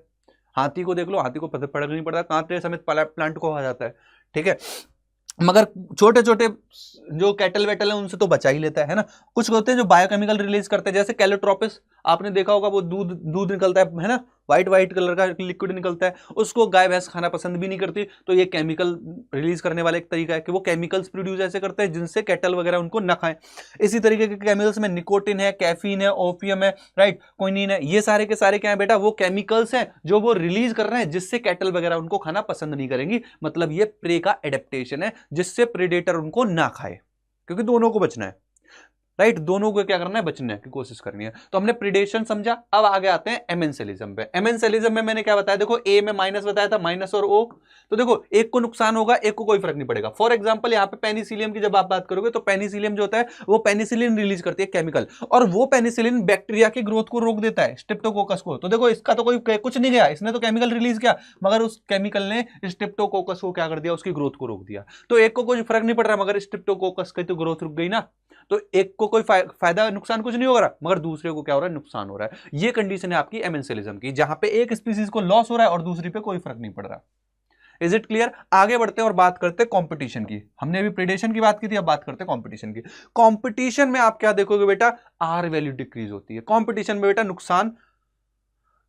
हाथी को देख लो, हाथी को फर्क नहीं पड़ता, कांटे समेत प्लांट को खा जाता है, ठीक है। मगर छोटे छोटे जो कैटल वेटल है उनसे तो बचा ही लेता है ना। कुछ होते हैं जो बायोकेमिकल रिलीज करते हैं, जैसे कैलोट्रोपिस, आपने देखा होगा, वो दूध निकलता है ना, व्हाइट कलर का लिक्विड निकलता है, उसको गाय भैंस खाना पसंद भी नहीं करती। तो ये केमिकल रिलीज करने वाला एक तरीका है कि वो केमिकल्स प्रोड्यूस ऐसे करते हैं जिनसे कैटल वगैरह उनको न खाएं। इसी तरीके के केमिकल्स में निकोटिन है, कैफीन है, ओपियम है, राइट, क्विनीन है, ये सारे के सारे क्या है बेटा, वो केमिकल्स हैं जो वो रिलीज कर रहे हैं जिससे कैटल वगैरह उनको खाना पसंद नहीं करेंगी। मतलब ये प्रे का एडेप्टेशन है जिससे प्रेडेटर उनको ना खाए, क्योंकि दोनों को बचना है, राइट। दोनों को क्या करना है, बचने की कोशिश करनी है। तो हमने प्रिडेशन समझा। अब आगे आते हैं एमेंसेलिज्म पे। एमेंसेलिज्म में मैंने क्या बताया, देखो ए में माइनस बताया था, माइनस और ओ। तो देखो एक को नुकसान होगा, एक को कोई फर्क नहीं पड़ेगा। फॉर एग्जांपल यहाँ पे पेनिसिलियम की जब आप बात करोगे तो पेनिसिलियम जो होता है वो पेनिसिलिन रिलीज करती है केमिकल, और वो पेनिसिलिन बैक्टीरिया की ग्रोथ को रोक देता है, स्ट्रेप्टोकोकस को। तो देखो इसका तो कोई कुछ नहीं गया, इसने तो केमिकल रिलीज किया, मगर उस केमिकल ने स्ट्रेप्टोकोकस को क्या कर दिया, उसकी ग्रोथ को रोक दिया। तो एक को कोई फर्क नहीं पड़ रहा, मगर स्ट्रेप्टोकोकस की तो ग्रोथ रुक गई ना। तो एक को कोई फायदा नुकसान कुछ नहीं हो रहा, मगर दूसरे को क्या हो रहा है, नुकसान हो रहा है। ये कंडीशन है आपकी एमेंशियलिज्म की, जहां पे एक स्पीसीज को लॉस हो रहा है और दूसरी पे कोई फर्क नहीं पड़ रहा। Is it clear? आगे बढ़ते हैं और बात करते हैं कंपटीशन की। हमने अभी प्रेडेशन की बात की थी, अब बात करते हैं कंपटीशन की। कंपटीशन में आप क्या देखोगे बेटा, आर वैल्यू डिक्रीज होती है। कंपटीशन में बेटा नुकसान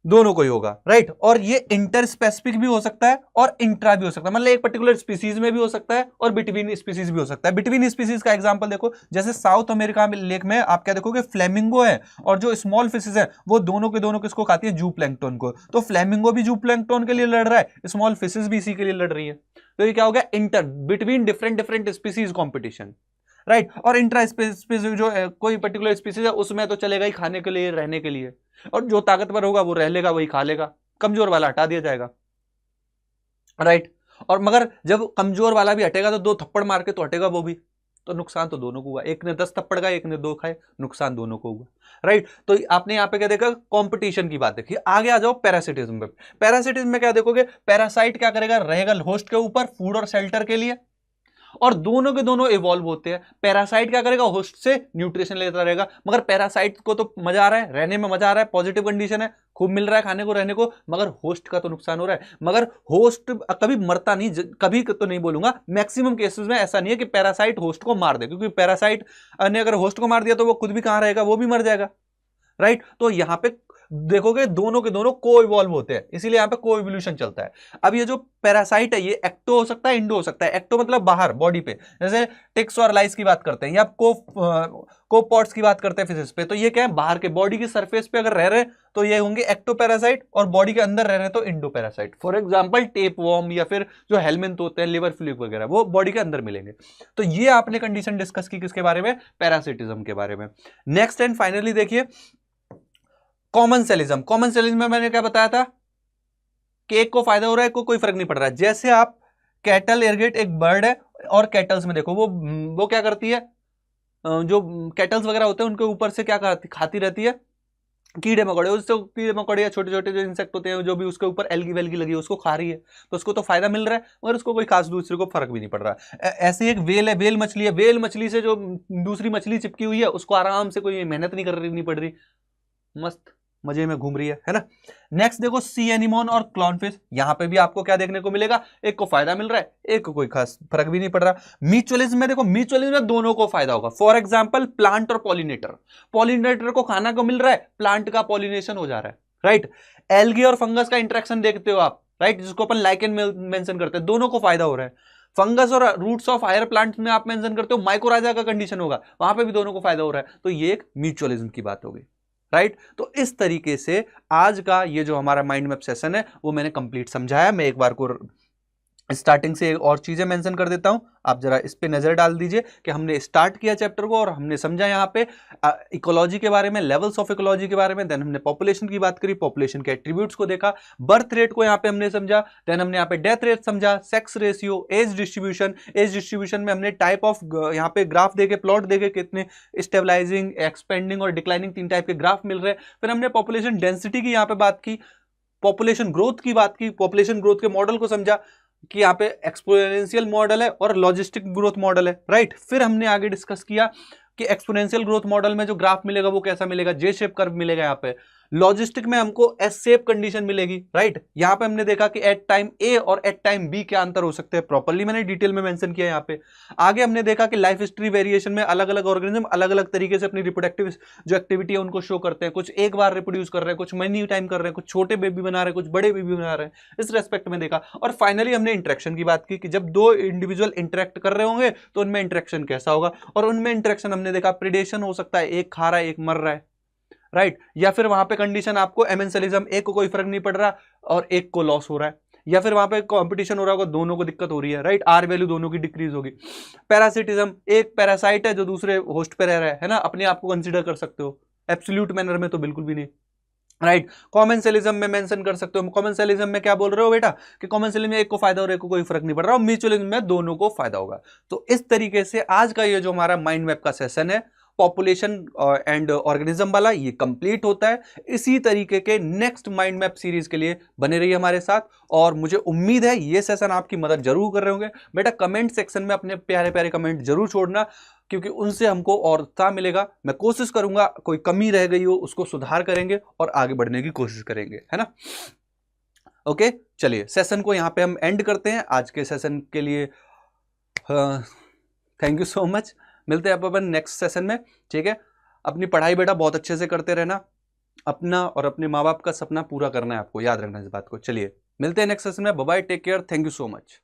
दोनों को ही होगा, राइट। और ये इंटर स्पेसिफिक भी हो सकता है और इंट्रा भी हो सकता है, मतलब एक पर्टिकुलर स्पीसीज में भी हो सकता है और बिटवीन स्पीसीज भी हो सकता है। बिटवीन स्पीसीज का एग्जांपल देखो, जैसे साउथ अमेरिका में लेक में आप क्या देखोगे, फ्लेमिंगो है और जो स्मॉल फिशेज है वो दोनों के दोनों किसको खाती है, जू प्लैंक्टन को। तो फ्लेमिंगो भी जू प्लैंक्टन के लिए लड़ रहा है, स्मॉल फिशेज भी इसी के लिए लड़ रही है। तो ये क्या हो गया, inter between different species competition, right. और इंट्रा स्पीसीज जो कोई पर्टिकुलर स्पीसीज है उसमें तो चलेगा ही खाने के लिए, रहने के लिए, और जो ताकतवर होगा वो रह लेगा, वही खा लेगा, कमजोर वाला हटा दिया जाएगा, राइट। और मगर जब कमजोर वाला भी हटेगा तो 2 थप्पड़ मार के तो हटेगा वो भी, तो नुकसान तो दोनों को हुआ। एक ने 10 थप्पड़ खाए, एक ने 2 खाए, नुकसान दोनों को हुआ, राइट। तो आपने यहां पे क्या देखा, कंपटीशन की बात देखी। आगे आ जाओ पैरासिटिज्म पे। पैरासिटिज्म में क्या देखोगे, पैरासाइट क्या करेगा, रहेगा होस्ट के ऊपर फूड और शेल्टर के लिए, और दोनों के दोनों इवॉल्व होते हैं। पैरासाइट क्या करेगा, होस्ट से न्यूट्रिशन लेता रहेगा, मगर पैरासाइट को तो मजा आ रहा है, रहने में मजा आ रहा है, पॉजिटिव कंडीशन है, खूब मिल रहा है खाने को, रहने को, मगर होस्ट का तो नुकसान हो रहा है। मगर होस्ट कभी मरता नहीं, कभी तो नहीं बोलूंगा, मैक्सिमम केसेस में ऐसा नहीं है कि पैरासाइट होस्ट को मार दे, क्योंकि पैरासाइट ने अगर होस्ट को मार दिया तो वो खुद भी कहां रहेगा, वो भी मर जाएगा, राइट। तो यहां पे देखोगे दोनों के दोनों को इवॉल्व होते हैं, इसीलिए यहां पे को इवोल्यूशन चलता है। अब ये जो पैरासाइट है ये एक्टो हो सकता है, इंडो हो सकता है। एक्टो मतलब बाहर बॉडी पे, जैसे टिक्स और लाइस की बात करते हैं, या कोपॉट्स की बात करते हैं फिशिस पे, तो ये क्या है, बाहर के बॉडी की सरफेस पे अगर रह रहे तो ये होंगे एक्टो पैरासाइट, और बॉडी के अंदर रह रहे तो Indo parasite. For example tape warm या फिर जो हेलमिंथ होते हैं, लिवर फ्लूक वगैरह, वो बॉडी के अंदर मिलेंगे। तो ये आपने कंडीशन डिस्कस की किसके बारे में, पैरासिटिज्म के बारे में। नेक्स्ट एंड फाइनली देखिए कॉमन सेलिज्म। कॉमन सेलिज्म में मैंने क्या बताया था कि एक को फायदा हो रहा है, कोई फर्क नहीं पड़ रहा है। जैसे आप कैटल एरगेट एक बर्ड है, और कैटल्स में देखो वो क्या करती है, जो कैटल्स वगैरह होते हैं उनके ऊपर से क्या खाती रहती है, कीड़े मकोड़े। उससे कीड़े मकोड़े या छोटे छोटे जो इंसेक्ट होते हैं, जो भी उसके ऊपर एल्गी वेल्गी लगी है, उसको खा रही है, तो उसको तो फायदा मिल रहा है, मगर उसको कोई खास दूसरे को फर्क भी नहीं पड़ रहा। ऐसे ही एक वेल है, वेल मछली है, वेल मछली से जो दूसरी मछली चिपकी हुई है उसको आराम से कोई मेहनत नहीं करनी पड़ रही, मस्त मजे में घूम रही है ना। नेक्स्ट देखो सी एनिमोन और क्लॉनफिश, यहां पे भी आपको क्या देखने को मिलेगा, एक को फायदा मिल रहा है, एक को कोई खास फर्क भी नहीं पड़ रहा। म्यूचुअलिज्म में देखो, म्यूचुअलिज्म में दोनों को फायदा होगा। फॉर एग्जांपल प्लांट और पॉलिनेटर, पॉलिनेटर को खाना को मिल रहा है, प्लांट का पॉलिनेशन हो जा रहा है, राइट। एल्गी और फंगस का इंटरेक्शन देखते हो आप, राइट, जिसको अपन लाइकेन में मेंशन करते हैं, दोनों को फायदा हो रहा है। फंगस और रूट्स ऑफ हायर प्लांट्स में आप मेंशन करते हो माइकोराइजा का कंडीशन होगा, वहां पे भी दोनों को फायदा हो रहा है। तो ये एक म्यूचुअलिज्म की बात होगी, राइट। तो इस तरीके से आज का ये जो हमारा माइंड मैप सेशन है वो मैंने कंप्लीट समझाया। मैं एक बार को स्टार्टिंग से और चीजें मेंशन कर देता हूं, आप जरा इस पे नजर डाल दीजिए कि हमने स्टार्ट किया चैप्टर को और हमने समझा यहाँ पे इकोलॉजी के बारे में, लेवल्स ऑफ इकोलॉजी के बारे में, देन हमने पॉपुलेशन की बात करी, पॉपुलेशन के एट्रीब्यूट्स को देखा, बर्थ रेट को यहाँ पे हमने समझा, देन हमने यहाँ पे डेथ रेट समझा, सेक्स रेशियो, एज डिस्ट्रीब्यूशन में हमने टाइप ऑफ यहाँ पे ग्राफ देखे, प्लॉट देखे, कितने स्टेबलाइजिंग, एक्सपेंडिंग और डिक्लाइनिंग 3 टाइप के ग्राफ मिल रहे हैं। फिर हमने पॉपुलेशन डेंसिटी की यहाँ पे बात की, पॉपुलेशन ग्रोथ की बात की, पॉपुलेशन ग्रोथ के मॉडल को समझा कि यहाँ पे एक्सपोनेंशियल मॉडल है और लॉजिस्टिक ग्रोथ मॉडल है, राइट। फिर हमने आगे डिस्कस किया कि एक्सपोनेंशियल ग्रोथ मॉडल में जो ग्राफ मिलेगा वो कैसा मिलेगा, जे शेप कर्व मिलेगा। यहाँ पे लॉजिस्टिक में हमको एस शेप कंडीशन मिलेगी, राइट। यहाँ पे हमने देखा कि एट टाइम ए और एट टाइम बी क्या अंतर हो सकते हैं, प्रॉपर्ली मैंने डिटेल में मेंशन किया यहाँ पे। आगे हमने देखा कि लाइफ हिस्ट्री वेरिएशन में अलग अलग ऑर्गेनिज्म अलग अलग तरीके से अपनी रिप्रोडक्टिव जो एक्टिविटी है उनको शो करते हैं, कुछ एक बार रिप्रोड्यूस कर रहे हैं, कुछ मनी टाइम कर रहे हैं, कुछ छोटे बेबी बना रहे हैं, कुछ बड़े बेबी बना रहे हैं, इस रेस्पेक्ट में देखा। और फाइनली हमने इंटरेक्शन की बात की कि जब 2 इंडिविजुअल इंटरेक्ट कर रहे होंगे तो उनमें इंटरेक्शन कैसा होगा, और उनमें इंटरेक्शन हमने देखा प्रेडेशन हो सकता है, एक खा रहा है एक मर रहा है, राइट। या फिर वहां पे कंडीशन आपको एमेंशियलिज्म, एक को कोई फर्क नहीं पड़ रहा और एक को लॉस हो रहा है, या फिर वहां पे कंपटीशन हो रहा होगा, दोनों को दिक्कत हो रही है, राइट। आर वैल्यू दोनों की डिक्रीज होगी। पैरासिटिज्म, एक पैरासाइट है जो दूसरे होस्ट पे रह रहा है ना, अपने आप को कंसीडर कर सकते हो, एब्सोल्यूट मैनर में तो बिल्कुल भी नहीं, राइट। कॉमन सेलिज्म में मेंशन कर सकते हो। कॉमन सेलिज्म में क्या बोल रहे हो बेटा कि कॉमन सेलिज्म में एक को फायदा हो रहा है, कोई फर्क नहीं पड़ रहा, और म्यूचुअलिज्म में दोनों को फायदा होगा। तो इस तरीके से आज का ये जो हमारा माइंड मैप का सेशन है पॉपुलेशन एंड ऑर्गेनिज्म वाला, ये कंप्लीट होता है। इसी तरीके के नेक्स्ट माइंड मैप सीरीज के लिए बने रहिए हमारे साथ, और मुझे उम्मीद है ये सेशन आपकी मदद जरूर कर रहे होंगे। बेटा कमेंट सेक्शन में अपने प्यारे प्यारे कमेंट जरूर छोड़ना, क्योंकि उनसे हमको और उत्साह मिलेगा। मैं कोशिश करूंगा कोई कमी रह गई हो उसको सुधार करेंगे और आगे बढ़ने की कोशिश करेंगे, है ना। ओके, चलिए सेशन को यहां पे हम एंड करते हैं आज के सेशन के लिए। Thank you so much. मिलते हैं अपन नेक्स्ट सेशन में, ठीक है। अपनी पढ़ाई बेटा बहुत अच्छे से करते रहना, अपना और अपने माँ बाप का सपना पूरा करना है आपको, याद रखना इस बात को। चलिए मिलते हैं नेक्स्ट सेशन में, bye bye, take care, thank you so much.